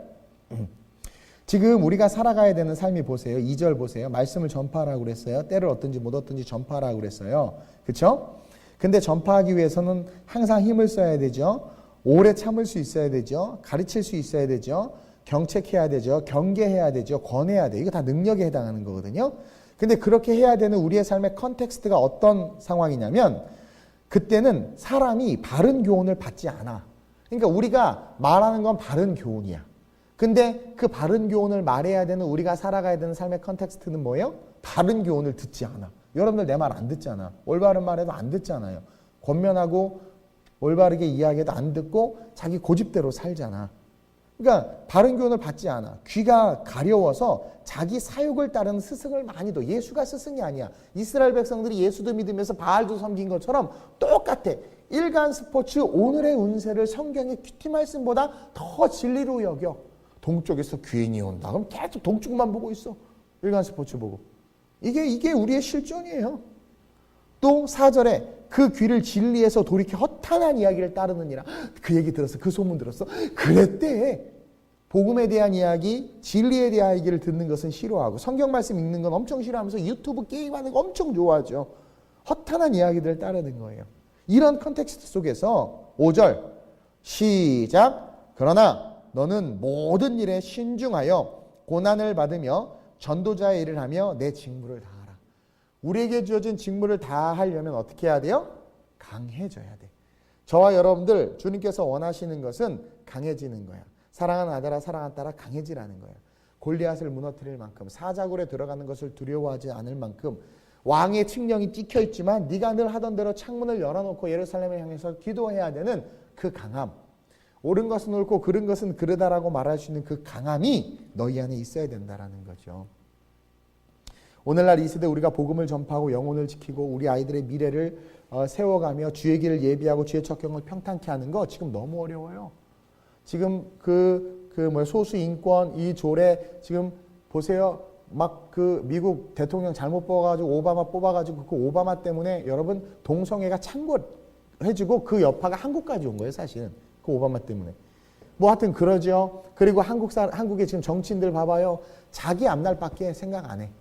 지금 우리가 살아가야 되는 삶이 보세요. 2절 보세요. 말씀을 전파하라고 그랬어요. 때를 얻든지 못 얻든지 전파하라고 그랬어요. 그렇죠? 근데 전파하기 위해서는 항상 힘을 써야 되죠. 오래 참을 수 있어야 되죠. 가르칠 수 있어야 되죠. 경책해야 되죠. 경계해야 되죠. 권해야 돼요. 이거 다 능력에 해당하는 거거든요. 근데 그렇게 해야 되는 우리의 삶의 컨텍스트가 어떤 상황이냐면 그때는 사람이 바른 교훈을 받지 않아. 그러니까 우리가 말하는 건 바른 교훈이야. 근데 그 바른 교훈을 말해야 되는 우리가 살아가야 되는 삶의 컨텍스트는 뭐예요? 바른 교훈을 듣지 않아. 여러분들 내 말 안 듣잖아. 올바른 말해도 안 듣잖아요. 권면하고 올바르게 이야기해도 안 듣고 자기 고집대로 살잖아. 그러니까 바른 교훈을 받지 않아. 귀가 가려워서 자기 사욕을 따르는 스승을 많이 둬. 예수가 스승이 아니야. 이스라엘 백성들이 예수도 믿으면서 바알도 섬긴 것처럼 똑같아. 일간 스포츠 오늘의 운세를 성경의 큐티 말씀보다 더 진리로 여겨. 동쪽에서 귀인이 온다. 그럼 계속 동쪽만 보고 있어. 일간 스포츠 보고. 이게 우리의 실존이에요. 또 4절에 그 귀를 진리에서 돌이켜 허탄한 이야기를 따르느니라. 그 얘기 들었어. 그 소문 들었어. 그랬대. 복음에 대한 이야기, 진리에 대한 이야기를 듣는 것은 싫어하고 성경 말씀 읽는 건 엄청 싫어하면서 유튜브 게임하는 거 엄청 좋아하죠. 허탄한 이야기들을 따르는 거예요. 이런 컨텍스트 속에서 5절 시작. 그러나 너는 모든 일에 신중하여 고난을 받으며 전도자의 일을 하며 내 직무를 다하라. 우리에게 주어진 직무를 다하려면 어떻게 해야 돼요? 강해져야 돼. 저와 여러분들 주님께서 원하시는 것은 강해지는 거야. 사랑하는 아들아 사랑하는 딸아 강해지라는 거야. 골리앗을 무너뜨릴 만큼 사자굴에 들어가는 것을 두려워하지 않을 만큼 왕의 칙령이 찍혀있지만 네가 늘 하던 대로 창문을 열어놓고 예루살렘을 향해서 기도해야 되는 그 강함. 옳은 것은 옳고 그른 것은 그르다라고 말할 수 있는 그 강함이 너희 안에 있어야 된다는 거죠. 오늘날 이 세대 우리가 복음을 전파하고 영혼을 지키고 우리 아이들의 미래를 세워가며 주의 길을 예비하고 주의 척경을 평탄케 하는 거 지금 너무 어려워요. 지금 소수 인권 이 조례 지금 보세요. 막 그 미국 대통령 잘못 뽑아가지고 오바마 뽑아가지고 그 오바마 때문에 여러분 동성애가 창궐해지고 그 여파가 한국까지 온 거예요, 사실은. 그 오바마 때문에. 뭐 하여튼 그러죠. 그리고 한국의 지금 정치인들 봐봐요. 자기 앞날밖에 생각 안 해.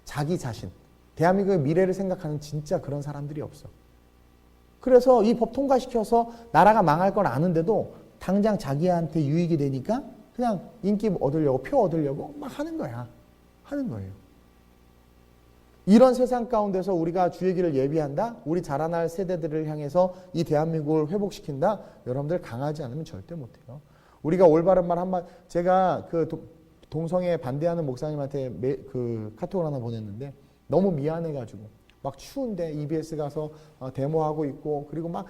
자기 자신. 대한민국의 미래를 생각하는 진짜 그런 사람들이 없어. 그래서 이 법 통과시켜서 나라가 망할 걸 아는데도 당장 자기한테 유익이 되니까 그냥 인기 얻으려고 표 얻으려고 막 하는 거야. 하는 거예요. 이런 세상 가운데서 우리가 주의 길을 예비한다? 우리 자라날 세대들을 향해서 이 대한민국을 회복시킨다? 여러분들 강하지 않으면 절대 못해요. 우리가 올바른 말 한마디, 제가 그 동성애 반대하는 목사님한테 카톡을 하나 보냈는데 너무 미안해가지고 막 추운데 EBS 가서 데모하고 있고 그리고 막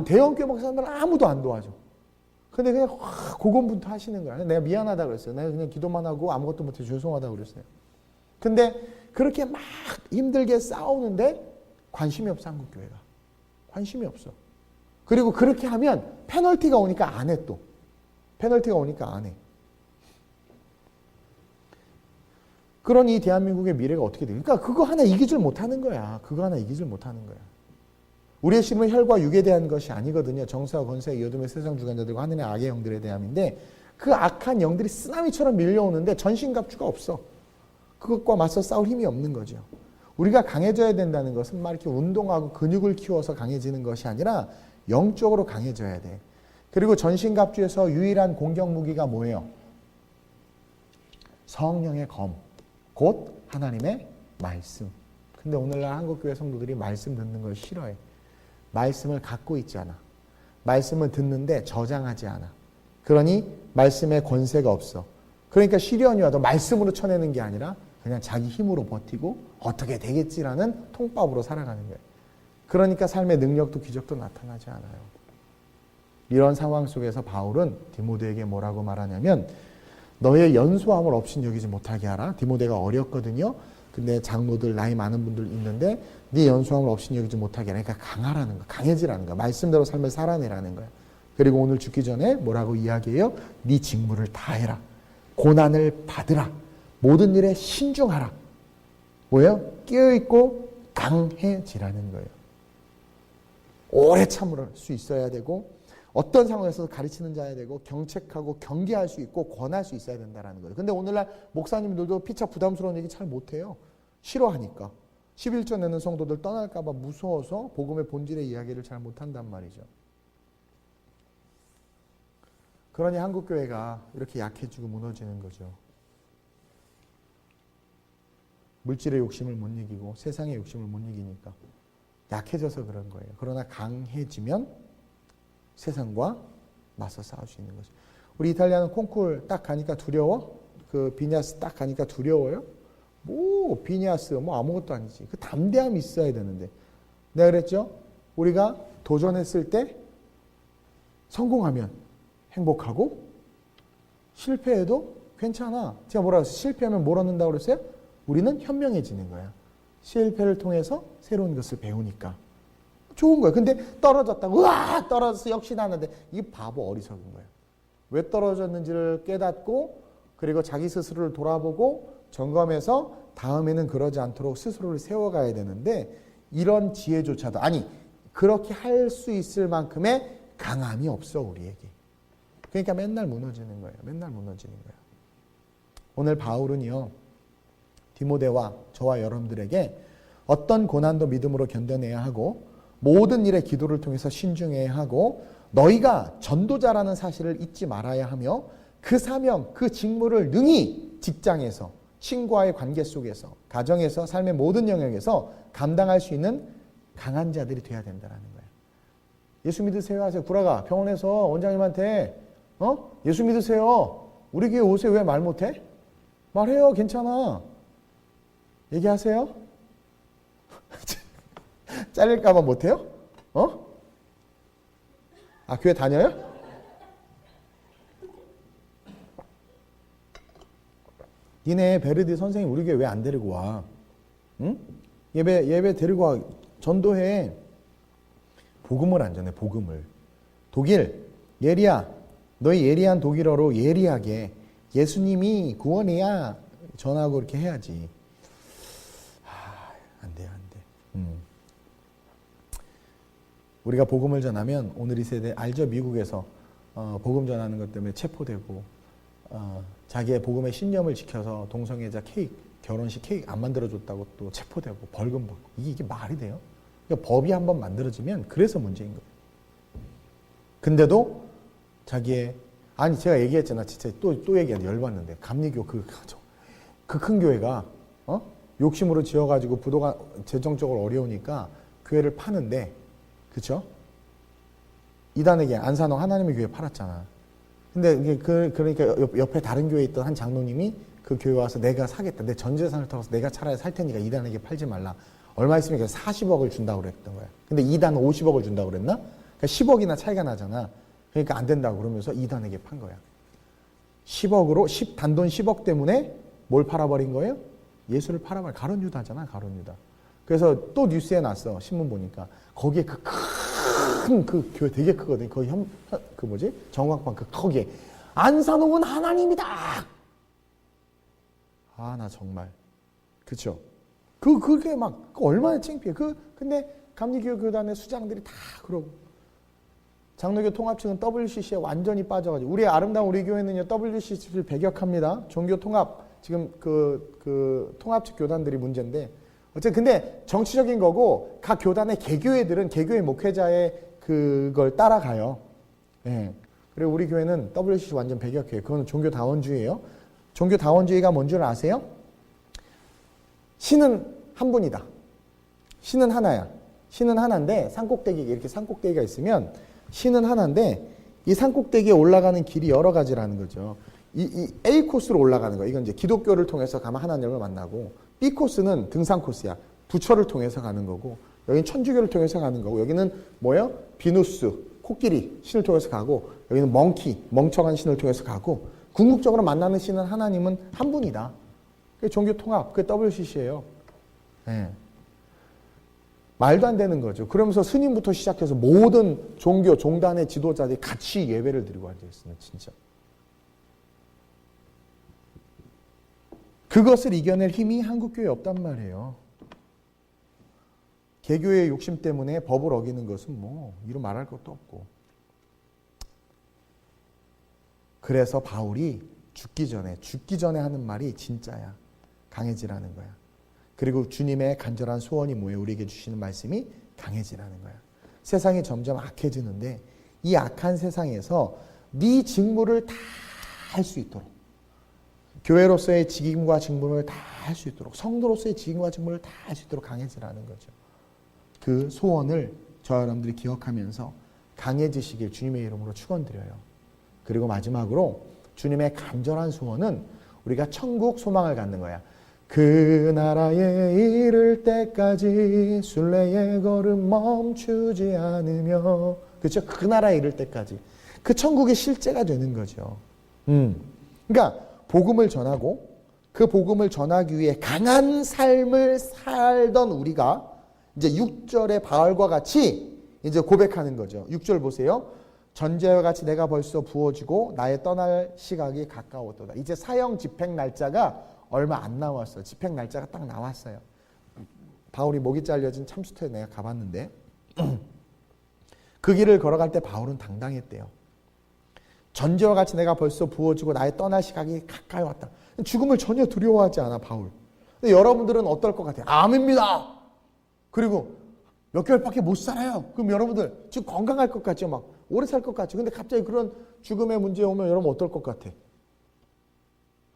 대형교회 목사님들은 아무도 안 도와줘. 근데 그냥 고군분투 하시는 거야. 내가 미안하다 그랬어요. 내가 그냥 기도만 하고 아무것도 못해 죄송하다고 그랬어요. 근데 그렇게 막 힘들게 싸우는데 관심이 없어, 한국교회가. 관심이 없어. 그리고 그렇게 하면 페널티가 오니까 안 해 또. 페널티가 오니까 안 해. 그런 이 대한민국의 미래가 어떻게 됩니까? 그러니까 그거 하나 이기질 못하는 거야. 그거 하나 이기질 못하는 거야. 우리의 심은 혈과 육에 대한 것이 아니거든요. 정사와 권세, 이어둠의 세상 주관자들과 하늘의 악의 영들에 대함인데 그 악한 영들이 쓰나미처럼 밀려오는데 전신갑주가 없어. 그것과 맞서 싸울 힘이 없는 거죠. 우리가 강해져야 된다는 것은 막 이렇게 운동하고 근육을 키워서 강해지는 것이 아니라 영적으로 강해져야 돼. 그리고 전신갑주에서 유일한 공격 무기가 뭐예요? 성령의 검, 곧 하나님의 말씀. 근데 오늘날 한국교회 성도들이 말씀 듣는 걸 싫어해. 말씀을 갖고 있지 않아. 말씀을 듣는데 저장하지 않아. 그러니 말씀에 권세가 없어. 그러니까 시련이 와도 말씀으로 쳐내는 게 아니라 그냥 자기 힘으로 버티고 어떻게 되겠지라는 통밥으로 살아가는 거예요. 그러니까 삶의 능력도 기적도 나타나지 않아요. 이런 상황 속에서 바울은 디모데에게 뭐라고 말하냐면 너의 연소함을 없인 여기지 못하게 하라. 디모데가 어렸거든요. 근데 장로들 나이 많은 분들 있는데 네 연소함을 없인 여기지 못하게 하라. 그러니까 강하라는 거, 강해지라는 거, 말씀대로 삶을 살아내라는 거야. 그리고 오늘 죽기 전에 뭐라고 이야기해요? 네 직무를 다해라. 고난을 받으라. 모든 일에 신중하라. 뭐예요? 깨어있고 강해지라는 거예요. 오래 참을 수 있어야 되고 어떤 상황에서 가르치는 자야 되고 경책하고 경계할 수 있고 권할 수 있어야 된다는 거예요. 근데 오늘날 목사님들도 피차 부담스러운 얘기 잘 못해요. 싫어하니까. 11조 내는 성도들 떠날까 봐 무서워서 복음의 본질의 이야기를 잘 못한단 말이죠. 그러니 한국교회가 이렇게 약해지고 무너지는 거죠. 물질의 욕심을 못 이기고 세상의 욕심을 못 이기니까 약해져서 그런 거예요. 그러나 강해지면 세상과 맞서 싸울 수 있는 거죠. 우리 이탈리아는 콩쿨 딱 가니까 두려워? 그 비니아스 딱 가니까 두려워요? 뭐 비니아스 뭐 아무것도 아니지. 그 담대함이 있어야 되는데 내가 그랬죠? 우리가 도전했을 때 성공하면 행복하고 실패해도 괜찮아. 제가 뭐라 그랬어요? 실패하면 뭘 얻는다고 그랬어요? 우리는 현명해지는 거야. 실패를 통해서 새로운 것을 배우니까. 좋은 거예요. 근데 떨어졌다고 으아 떨어져서 역시 나는데 이게 바보 어리석은 거예요. 왜 떨어졌는지를 깨닫고 그리고 자기 스스로를 돌아보고 점검해서 다음에는 그러지 않도록 스스로를 세워가야 되는데 이런 지혜조차도 아니 그렇게 할 수 있을 만큼의 강함이 없어 우리에게. 그러니까 맨날 무너지는 거예요. 맨날 무너지는 거예요. 오늘 바울은요. 디모데와 저와 여러분들에게 어떤 고난도 믿음으로 견뎌내야 하고 모든 일에 기도를 통해서 신중해야 하고 너희가 전도자라는 사실을 잊지 말아야 하며 그 사명, 그 직무를 능히 직장에서 친구와의 관계 속에서 가정에서 삶의 모든 영역에서 감당할 수 있는 강한 자들이 돼야 된다는 거예요. 예수 믿으세요 하세요. 구라가 병원에서 원장님한테 예수 믿으세요. 우리 교회 오세요. 왜 말 못해? 말해요. 괜찮아. 얘기하세요. 잘릴까봐 못해요? 아, 교회 다녀요? 니네 베르디 선생님 우리 교회 왜 안 데리고 와? 응? 예배 데리고 와. 전도해. 복음을 안 전해, 복음을. 독일, 예리야. 너희 예리한 독일어로 예리하게 예수님이 구원이야. 전하고 이렇게 해야지. 안 돼요, 안 돼. 우리가 복음을 전하면 오늘 이 세대 알죠? 미국에서 복음 전하는 것 때문에 체포되고 자기의 복음의 신념을 지켜서 동성애자 케이크, 결혼식 케이크 안 만들어줬다고 또 체포되고 벌금 받고 이게 말이 돼요? 그러니까 법이 한번 만들어지면 그래서 문제인 거예요. 근데도 자기의 아니 제가 얘기했잖아. 진짜 또 얘기하는데 열받는데 감리교 그 큰 교회가 욕심으로 지어가지고 부도가 재정적으로 어려우니까 교회를 파는데 그쵸? 이단에게 안산호 하나님의 교회 팔았잖아. 근데 그러니까 옆에 다른 교회에 있던 한 장로님이 그 교회 와서 내가 사겠다. 내 전 재산을 털어서 내가 차라리 살 테니까 이단에게 팔지 말라. 얼마 있으면 40억을 준다고 그랬던 거야. 근데 이단은 50억을 준다고 그랬나? 그러니까 10억이나 차이가 나잖아. 그러니까 안 된다고 그러면서 이단에게 판 거야. 10억으로 단돈 10억 때문에 뭘 팔아버린 거예요? 예수를 팔아버린 가룟 유다잖아. 가룟 유다. 그래서 또 뉴스에 났어. 신문 보니까. 거기에 그 교회 되게 크거든. 거기 정광판 거기에 안산홍은 하나님이다. 아, 나 정말. 그쵸? 그게 막 얼마나 창피해. 근데 감리교 교단의 수장들이 다 그러고. 장로교 통합 측은 WCC에 완전히 빠져가지고 우리 아름다운 우리 교회는요 WCC를 배격합니다. 종교 통합 지금 그 통합 측 교단들이 문제인데 어쨌든 근데 정치적인 거고 각 교단의 개교회들은 개교회 목회자의 그걸 따라가요. 예. 그리고 우리 교회는 WCC 완전 배격해요. 그거는 종교다원주의예요. 종교다원주의가 뭔 줄 아세요? 신은 한 분이다. 신은 하나야. 신은 하나인데 산꼭대기에 이렇게 산꼭대기가 있으면 신은 하나인데 이 산꼭대기에 올라가는 길이 여러 가지라는 거죠. 이 A 코스로 올라가는 거예요. 이건 이제 기독교를 통해서 가면 하나님을 만나고 B 코스는 등산 코스야. 부처를 통해서 가는 거고 여기는 천주교를 통해서 가는 거고 여기는 뭐예요? 비누스, 코끼리 신을 통해서 가고 여기는 멍키, 멍청한 신을 통해서 가고 궁극적으로 만나는 신은 하나님은 한 분이다. 그게 종교 통합, 그게 WCC예요. 네. 말도 안 되는 거죠. 그러면서 스님부터 시작해서 모든 종교, 종단의 지도자들이 같이 예배를 드리고 앉아있습니다. 진짜. 그것을 이겨낼 힘이 한국교회에 없단 말이에요. 개교의 욕심 때문에 법을 어기는 것은 뭐 이루 말할 것도 없고. 그래서 바울이 죽기 전에 하는 말이 진짜야. 강해지라는 거야. 그리고 주님의 간절한 소원이 뭐예요? 우리에게 주시는 말씀이 강해지라는 거야. 세상이 점점 악해지는데 이 악한 세상에서 네 직무를 다 할 수 있도록 교회로서의 직임과 직무를 다 할 수 있도록 성도로서의 직임과 직무를 다 할 수 있도록 강해지라는 거죠. 그 소원을 저와 여러분들이 기억하면서 강해지시길 주님의 이름으로 축원드려요. 그리고 마지막으로 주님의 간절한 소원은 우리가 천국 소망을 갖는 거야. 그 나라에 이를 때까지 순례의 걸음 멈추지 않으며 그렇죠? 그 나라에 이를 때까지 그 천국의 실제가 되는 거죠. 그러니까 복음을 전하고 그 복음을 전하기 위해 강한 삶을 살던 우리가 이제 6절의 바울과 같이 이제 고백하는 거죠. 6절 보세요. 전제와 같이 내가 벌써 부어지고 나의 떠날 시각이 가까웠도다. 이제 사형 집행 날짜가 얼마 안 남았어요. 집행 날짜가 딱 나왔어요. 바울이 목이 잘려진 참수터에 내가 가봤는데 그 길을 걸어갈 때 바울은 당당했대요. 전제와 같이 내가 벌써 부어지고 나의 떠날 시각이 가까이 왔다. 죽음을 전혀 두려워하지 않아 바울. 근데 여러분들은 어떨 것 같아요? 아멘입니다. 그리고 몇 개월밖에 못 살아요. 그럼 여러분들 지금 건강할 것 같죠? 막 오래 살 것 같죠? 근데 갑자기 그런 죽음의 문제 오면 여러분 어떨 것 같아?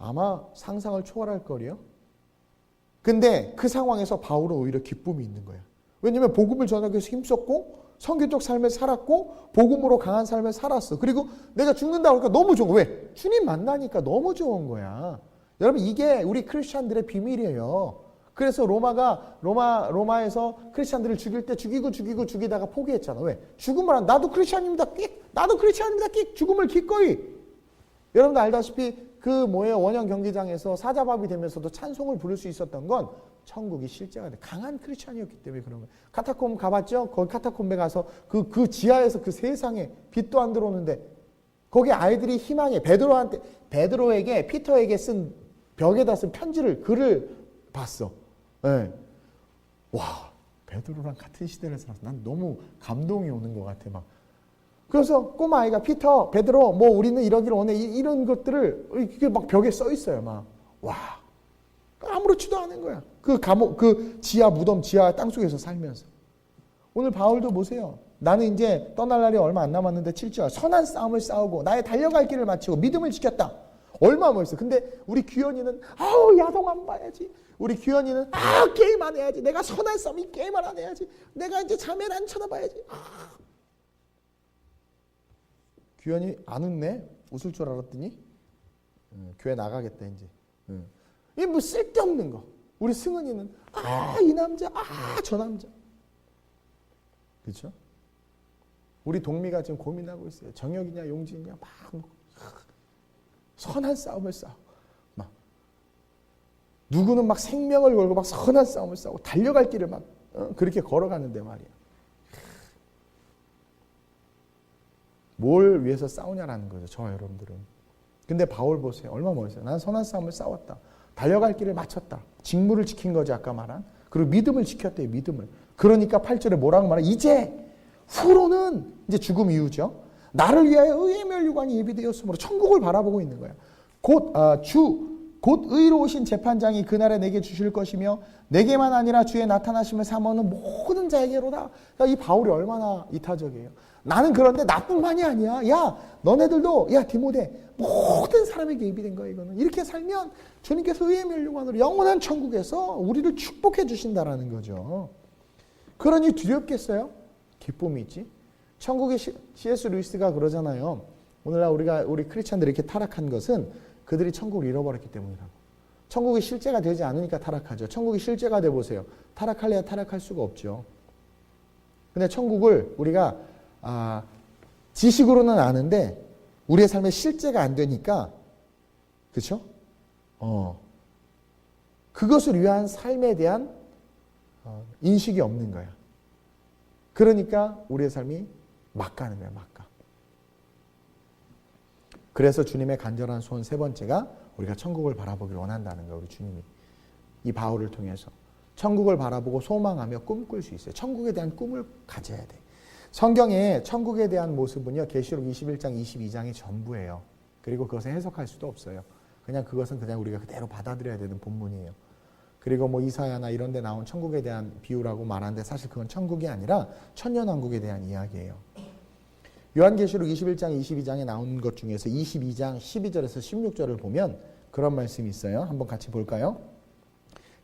아마 상상을 초월할 거리요. 근데 그 상황에서 바울은 오히려 기쁨이 있는 거야. 왜냐하면 복음을 전하기 위해서 힘썼고 선교적 삶을 살았고 복음으로 강한 삶을 살았어. 그리고 내가 죽는다고 하니까 너무 좋은 거야. 왜? 주님 만나니까 너무 좋은 거야. 여러분 이게 우리 크리스찬들의 비밀이에요. 그래서 로마에서 크리스찬들을 죽일 때 죽이다가 포기했잖아. 왜? 죽음을 안 나도 크리스찬입니다. 나도 크리스찬입니다. 죽음을 기꺼이. 여러분도 알다시피 그 원형 경기장에서 사자밥이 되면서도 찬송을 부를 수 있었던 건 천국이 실제가 돼. 강한 크리스찬이었기 때문에 그런 거예요. 카타콤 가봤죠? 거기 카타콤에 가서 그 지하에서 그 세상에 빛도 안 들어오는데 거기 아이들이 희망에 베드로에게 피터에게 쓴 벽에다 쓴 글을 봤어. 네. 와, 베드로랑 같은 시대를 살았어. 난 너무 감동이 오는 것 같아 막. 그래서 꼬마아이가 피터, 베드로, 뭐 우리는 이러기를 원해 이런 것들을 이게 막 벽에 써 있어요. 막 와, 아무렇지도 않은 거야. 그 감옥, 그 지하 무덤 지하 땅속에서 살면서. 오늘 바울도 보세요. 나는 이제 떠날 날이 얼마 안 남았는데 7절 선한 싸움을 싸우고 나의 달려갈 길을 마치고 믿음을 지켰다. 얼마 멋있어. 근데 우리 규현이는 야동 안 봐야지. 우리 규현이는 게임 안 해야지. 내가 선한 싸움이 게임을 안 해야지. 내가 이제 자매를 안 쳐다봐야지. 규현이 안 웃네? 웃을 줄 알았더니 교회 나가겠다 이제. 이게 뭐 쓸데없는 거. 우리 승은이는 이 남자, 저 남자. 그렇죠? 우리 동미가 지금 고민하고 있어요. 정혁이냐 용진이냐 막 선한 싸움을 싸워. 막 누구는 막 생명을 걸고 막 선한 싸움을 싸우고 달려갈 길을 막 그렇게 걸어가는데 말이야. 뭘 위해서 싸우냐라는 거죠. 저와 여러분들은. 근데 바울 보세요. 얼마나 멋있어요. 난 선한 싸움을 싸웠다. 달려갈 길을 마쳤다. 직무를 지킨 거지 아까 말한. 그리고 믿음을 지켰대요. 믿음을. 그러니까 8절에 뭐라고 말해? 이제 후로는 이제 죽음 이후죠. 나를 위하여 의의 면류관이 예비되었으므로 천국을 바라보고 있는 거야. 곧 의로우신 재판장이 그날에 내게 주실 것이며 내게만 아니라 주의 나타나심을 사모하는 모든 자에게로다. 그러니까 이 바울이 얼마나 이타적이에요. 나는 그런데 나뿐만이 아니야. 야, 너네들도 디모데 모든 사람에게 예비된 거야 이거는. 이렇게 살면 주님께서 의의 면류관으로 영원한 천국에서 우리를 축복해 주신다라는 거죠. 그러니 두렵겠어요? 기쁨이 있지. 천국의 C.S. 루이스가 그러잖아요. 오늘날 우리 크리스찬들이 이렇게 타락한 것은 그들이 천국을 잃어버렸기 때문이라고. 천국이 실제가 되지 않으니까 타락하죠. 천국이 실제가 돼 보세요. 타락할래야 타락할 수가 없죠. 근데 천국을 우리가 지식으로는 아는데 우리의 삶에 실제가 안 되니까, 그렇죠? 그것을 위한 삶에 대한 인식이 없는 거야. 그러니까 우리의 삶이 막 가는 거야, 막 가. 그래서 주님의 간절한 소원 세 번째가 우리가 천국을 바라보기를 원한다는 거야, 우리 주님이. 이 바울을 통해서. 천국을 바라보고 소망하며 꿈꿀 수 있어요. 천국에 대한 꿈을 가져야 돼. 성경에 천국에 대한 모습은요, 계시록 21장, 22장이 전부예요. 그리고 그것을 해석할 수도 없어요. 그것은 우리가 그대로 받아들여야 되는 본문이에요. 그리고 뭐 이사야나 이런 데 나온 천국에 대한 비유라고 말하는데 사실 그건 천국이 아니라 천년왕국에 대한 이야기예요. 요한계시록 21장, 22장에 나온 것 중에서 22장 12절에서 16절을 보면 그런 말씀이 있어요. 한번 같이 볼까요?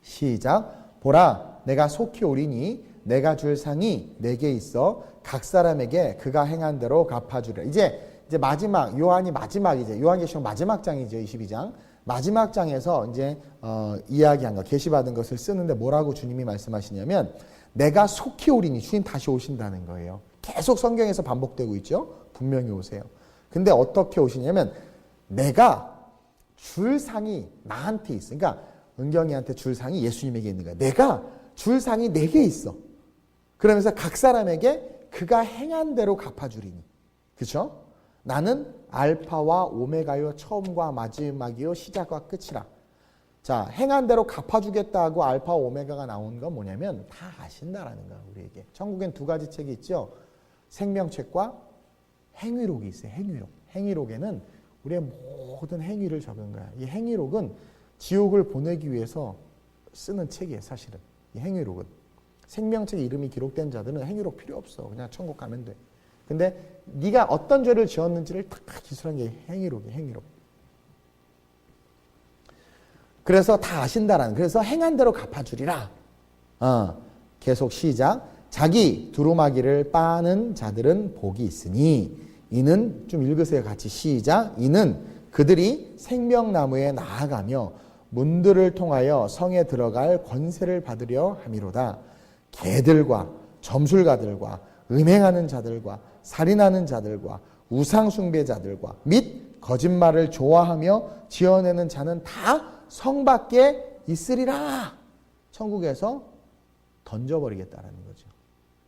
시작. 보라, 내가 속히 오리니 내가 줄 상이 내게 있어 각 사람에게 그가 행한 대로 갚아주리라. 이제 마지막, 요한계시록 마지막 장이죠. 22장. 마지막 장에서 이제 이야기한 거, 계시받은 것을 쓰는데 뭐라고 주님이 말씀하시냐면 내가 속히 오리니, 주님 다시 오신다는 거예요. 계속 성경에서 반복되고 있죠. 분명히 오세요. 근데 어떻게 오시냐면 내가 줄 상이 나한테 있어. 그러니까 은경이한테 줄 상이 예수님에게 있는 거야. 내가 줄 상이 내게 있어. 그러면서 각 사람에게 그가 행한 대로 갚아주리니. 그렇죠? 나는 알파와 오메가요, 처음과 마지막이요, 시작과 끝이라. 자, 행한 대로 갚아주겠다고 알파와 오메가가 나온 건 뭐냐면 다 아신다라는 거야, 우리에게. 천국엔 두 가지 책이 있죠. 생명책과 행위록이 있어요. 행위록. 행위록에는 우리의 모든 행위를 적은 거야. 이 행위록은 지옥을 보내기 위해서 쓰는 책이에요, 사실은. 이 행위록은. 생명책 이름이 기록된 자들은 행위록 필요 없어. 그냥 천국 가면 돼. 근데 네가 어떤 죄를 지었는지를 다 기술한 게 행위록이에요. 행위록. 그래서 다 아신다라는. 그래서 행한 대로 갚아주리라. 계속 시작. 자기 두루마기를 빠는 자들은 복이 있으니 이는, 좀 읽으세요. 같이 시작. 이는 그들이 생명나무에 나아가며 문들을 통하여 성에 들어갈 권세를 받으려 함이로다. 개들과 점술가들과 음행하는 자들과 살인하는 자들과 우상숭배자들과 및 거짓말을 좋아하며 지어내는 자는 다 성 밖에 있으리라. 천국에서 던져버리겠다라는 거죠.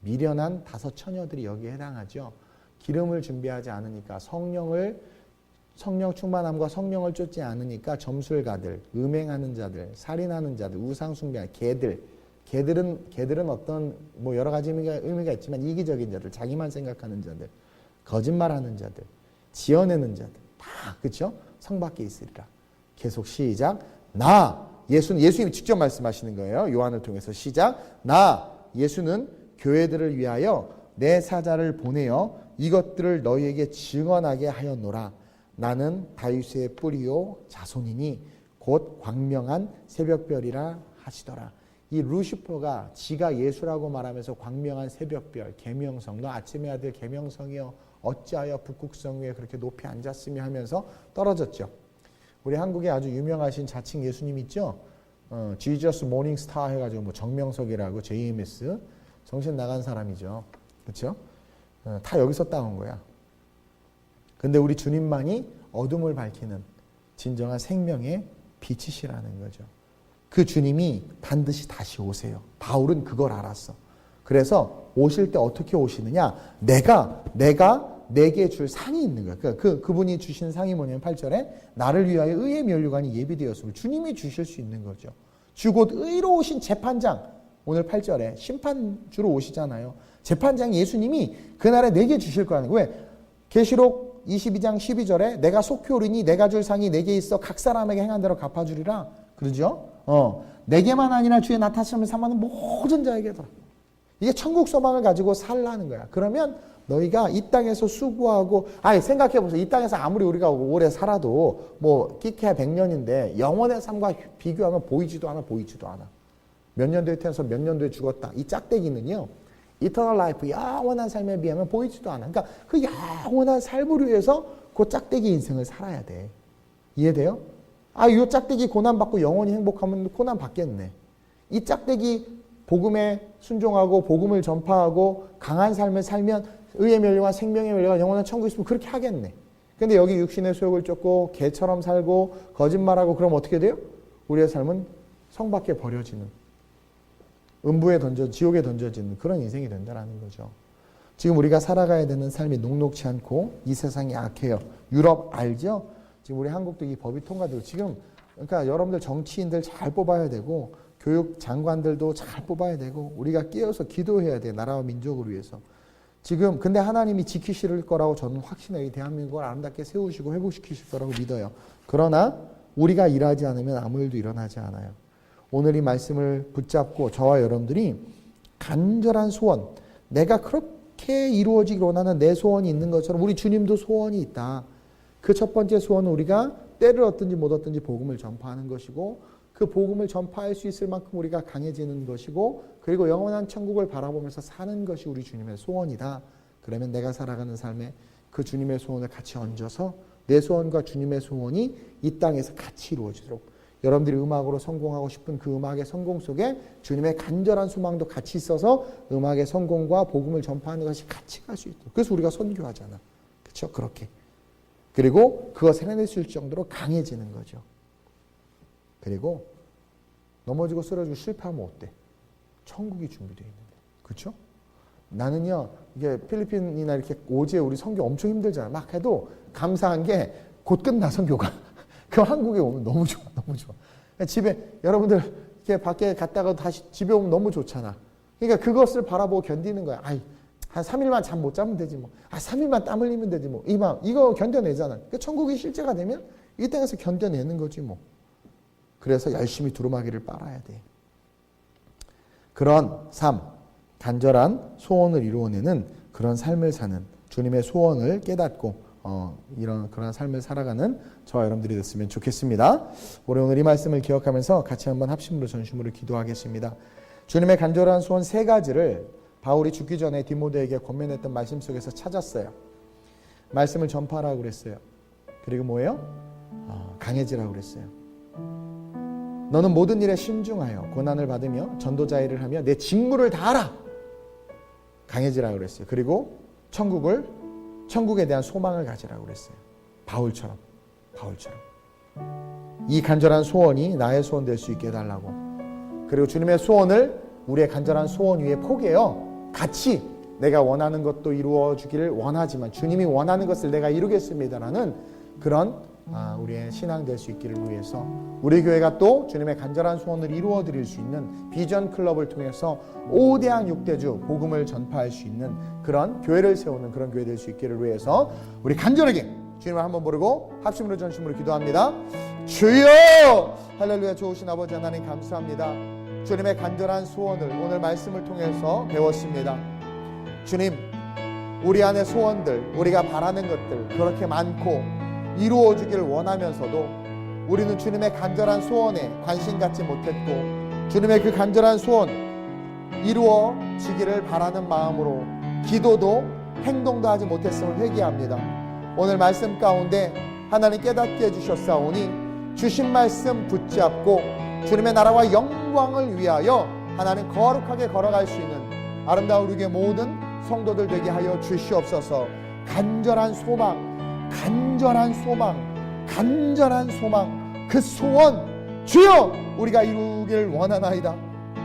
미련한 5 처녀들이 여기에 해당하죠. 기름을 준비하지 않으니까, 성령 충만함과 성령을 쫓지 않으니까 점술가들, 음행하는 자들, 살인하는 자들, 우상숭배하는 개들은 어떤 뭐 여러 가지 의미가 있지만 이기적인 자들, 자기만 생각하는 자들, 거짓말하는 자들, 지어내는 자들 다, 그렇죠? 성 밖에 있으리라. 계속 시작. 예수님이 직접 말씀하시는 거예요. 요한을 통해서 시작. 예수는 교회들을 위하여 내 사자를 보내어 이것들을 너희에게 증언하게 하였노라. 나는 다윗의 뿌리요 자손이니 곧 광명한 새벽별이라 하시더라. 이 루시퍼가 지가 예수라고 말하면서 광명한 새벽별, 계명성, 너 아침의 아들 계명성이여 어찌하여 북극성 위에 그렇게 높이 앉았으며 하면서 떨어졌죠. 우리 한국에 아주 유명하신 자칭 예수님 있죠. Jesus Morning Star 해가지고 뭐 정명석이라고 JMS, 정신 나간 사람이죠. 그렇죠? 다 여기서 따온 거야. 근데 우리 주님만이 어둠을 밝히는 진정한 생명의 빛이시라는 거죠. 그 주님이 반드시 다시 오세요. 바울은 그걸 알았어. 그래서 오실 때 어떻게 오시느냐? 내게 줄 상이 있는 거야. 그러니까 그분이 주신 상이 뭐냐면 8절에 나를 위하여 의의 면류관이 예비되었으므로 주님이 주실 수 있는 거죠. 주 곧 의로우신 재판장. 오늘 8절에 심판주로 오시잖아요. 재판장 예수님이 그날에 내게 주실 거라는 거예요. 왜? 계시록 22장 12절에 내가 속히 오리니 내가 줄 상이 내게 있어 각 사람에게 행한 대로 갚아주리라. 그러죠? 내게만 아니라 주의 나타나심을 삼하는 모든 자에게도. 이게 천국 소망을 가지고 살라는 거야. 그러면 너희가 이 땅에서 수고하고, 생각해보세요. 이 땅에서 아무리 우리가 오래 살아도, 끼케야 100년인데, 영원의 삶과 비교하면 보이지도 않아. 몇 년도에 태어나서 몇 년도에 죽었다. 이 짝대기는요. 이터널 라이프, 영원한 삶에 비하면 보이지도 않아. 그러니까 그 영원한 삶을 위해서 그 짝대기 인생을 살아야 돼. 이해돼요? 이 짝대기 고난받고 영원히 행복하면 고난 받겠네. 이 짝대기 복음에 순종하고 복음을 전파하고 강한 삶을 살면 의의 멸류관 생명의 멸류관 영원한 천국에 있으면 그렇게 하겠네. 근데 여기 육신의 소욕을 쫓고 개처럼 살고 거짓말하고 그러면 어떻게 돼요? 우리의 삶은 성 밖에 버려지는, 음부에 지옥에 던져지는 그런 인생이 된다는 거죠. 지금 우리가 살아가야 되는 삶이 녹록지 않고 이 세상이 악해요. 유럽 알죠? 지금 우리 한국도 이 법이 통과되고 지금 그러니까 여러분들 정치인들 잘 뽑아야 되고 교육 장관들도 잘 뽑아야 되고 우리가 깨어서 기도해야 돼. 나라와 민족을 위해서. 지금 근데 하나님이 지키실 거라고 저는 확신해요. 대한민국을 아름답게 세우시고 회복시키실 거라고 믿어요. 그러나 우리가 일하지 않으면 아무 일도 일어나지 않아요. 오늘 이 말씀을 붙잡고 저와 여러분들이 간절한 소원, 내가 그렇게 이루어지길 원하는 내 소원이 있는 것처럼 우리 주님도 소원이 있다. 그 첫 번째 소원은 우리가 때를 얻든지 못 얻든지 복음을 전파하는 것이고 그 복음을 전파할 수 있을 만큼 우리가 강해지는 것이고 그리고 영원한 천국을 바라보면서 사는 것이 우리 주님의 소원이다. 그러면 내가 살아가는 삶에 그 주님의 소원을 같이 얹어서 내 소원과 주님의 소원이 이 땅에서 같이 이루어지도록 여러분들이 음악으로 성공하고 싶은 그 음악의 성공 속에 주님의 간절한 소망도 같이 있어서 음악의 성공과 복음을 전파하는 것이 같이 갈 수 있도록. 그래서 우리가 선교하잖아. 그렇죠? 그렇게. 그리고 그것을 해낼 수 있을 정도로 강해지는 거죠. 그리고 넘어지고 쓰러지고 실패하면 어때? 천국이 준비되어 있는데. 그렇죠? 나는요. 이게 필리핀이나 이렇게 오지에 우리 선교 엄청 힘들잖아. 막 해도 감사한 게 곧 끝나 선교가. 그 한국에 오면 너무 좋아. 너무 좋아. 집에 여러분들 이렇게 밖에 갔다가 다시 집에 오면 너무 좋잖아. 그러니까 그것을 바라보고 견디는 거야. 한 3일만 잠 못 자면 되지 뭐. 3일만 땀 흘리면 되지 뭐. 이거 견뎌내잖아. 그러니까 천국이 실제가 되면 이 땅에서 견뎌내는 거지 뭐. 그래서 열심히 두루마기를 빨아야 돼. 그런 삶, 간절한 소원을 이루어내는 그런 삶을 사는 주님의 소원을 깨닫고 이런 그런 삶을 살아가는 저와 여러분들이 됐으면 좋겠습니다. 우리 오늘 이 말씀을 기억하면서 같이 한번 합심으로 전심으로 기도하겠습니다. 주님의 간절한 소원 3가지를 바울이 죽기 전에 디모데에게 권면했던 말씀 속에서 찾았어요. 말씀을 전파하라고 그랬어요. 그리고 뭐예요? 강해지라고 그랬어요. 너는 모든 일에 신중하여 고난을 받으며 전도자 일을 하며 내 직무를 다하라. 강해지라고 그랬어요. 그리고 천국에 대한 소망을 가지라고 그랬어요. 바울처럼. 이 간절한 소원이 나의 소원 될 수 있게 해달라고. 그리고 주님의 소원을 우리의 간절한 소원 위에 포개요. 같이 내가 원하는 것도 이루어주기를 원하지만 주님이 원하는 것을 내가 이루겠습니다라는 그런 우리의 신앙 될 수 있기를 위해서 우리 교회가 또 주님의 간절한 소원을 이루어 드릴 수 있는 비전 클럽을 통해서 5대양 6대주 복음을 전파할 수 있는 그런 교회를 세우는 그런 교회 될 수 있기를 위해서 우리 간절하게 주님을 한번 부르고 합심으로 전심으로 기도합니다. 주여! 할렐루야. 좋으신 아버지 하나님 감사합니다. 주님의 간절한 소원을 오늘 말씀을 통해서 배웠습니다. 주님, 우리 안의 소원들, 우리가 바라는 것들 그렇게 많고 이루어지기를 원하면서도 우리는 주님의 간절한 소원에 관심 갖지 못했고 주님의 그 간절한 소원 이루어지기를 바라는 마음으로 기도도 행동도 하지 못했음을 회개합니다. 오늘 말씀 가운데 하나님 깨닫게 해주셨사오니 주신 말씀 붙잡고 주님의 나라와 영광을 위하여 하나님 거룩하게 걸어갈 수 있는 아름다운 우리의 모든 성도들 되게 하여 주시옵소서. 간절한 소망 그 소원 주여 우리가 이루기를 원하나이다.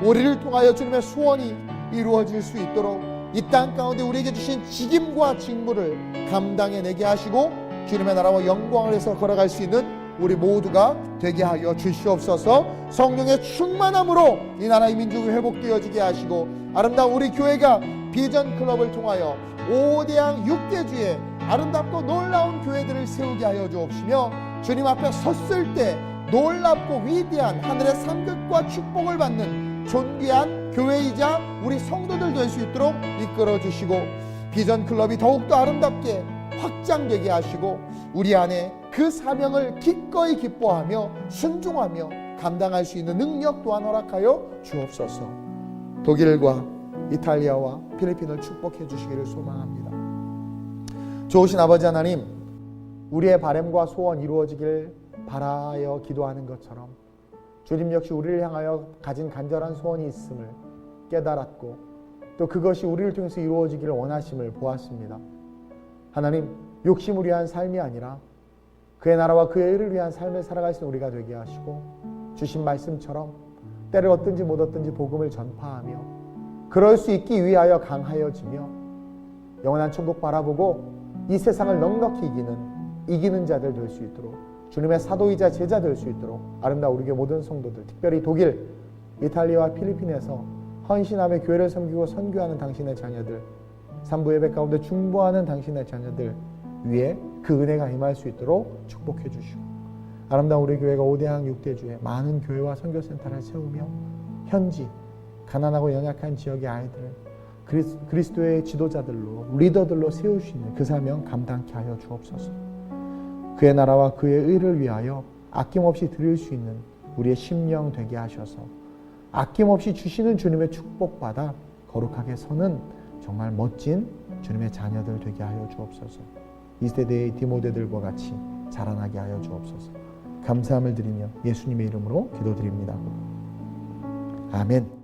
우리를 통하여 주님의 소원이 이루어질 수 있도록 이 땅 가운데 우리에게 주신 직임과 직무를 감당해내게 하시고 주님의 나라와 영광을 해서 걸어갈 수 있는 우리 모두가 되게 하여 주시옵소서. 성령의 충만함으로 이 나라의 민족이 회복되어지게 하시고 아름다운 우리 교회가 비전 클럽을 통하여 5대양 6대주의 아름답고 놀라운 교회들을 세우게 하여 주옵시며 주님 앞에 섰을 때 놀랍고 위대한 하늘의 상급과 축복을 받는 존귀한 교회이자 우리 성도들 될 수 있도록 이끌어 주시고 비전 클럽이 더욱더 아름답게 확장되게 하시고 우리 안에 그 사명을 기꺼이 기뻐하며 순종하며 감당할 수 있는 능력 또한 허락하여 주옵소서. 독일과 이탈리아와 필리핀을 축복해 주시기를 소망합니다. 좋으신 아버지 하나님, 우리의 바람과 소원 이루어지길 바라여 기도하는 것처럼 주님 역시 우리를 향하여 가진 간절한 소원이 있음을 깨달았고 또 그것이 우리를 통해서 이루어지기를 원하심을 보았습니다. 하나님, 욕심을 위한 삶이 아니라 그의 나라와 그의 의를 위한 삶을 살아갈 수 있는 우리가 되게 하시고 주신 말씀처럼 때를 얻든지 못 얻든지 복음을 전파하며 그럴 수 있기 위하여 강하여지며 영원한 천국 바라보고 이 세상을 넉넉히 이기는 자들 될 수 있도록 주님의 사도이자 제자 될 수 있도록 아름다운 우리 교회 모든 성도들, 특별히 독일, 이탈리아와 필리핀에서 헌신하며 교회를 섬기고 선교하는 당신의 자녀들, 삼부 예배 가운데 중보하는 당신의 자녀들 위에 그 은혜가 임할 수 있도록 축복해 주시고 아름다운 우리 교회가 5대항 6대주에 많은 교회와 선교센터를 세우며 현지 가난하고 연약한 지역의 아이들을 그리스도의 지도자들로 리더들로 세울 수 있는 그 사명 감당케 하여 주옵소서. 그의 나라와 그의 의를 위하여 아낌없이 드릴 수 있는 우리의 심령 되게 하셔서 아낌없이 주시는 주님의 축복받아 거룩하게 서는 정말 멋진 주님의 자녀들 되게 하여 주옵소서. 이 세대의 디모데들과 같이 자라나게 하여 주옵소서. 감사함을 드리며 예수님의 이름으로 기도드립니다. 아멘.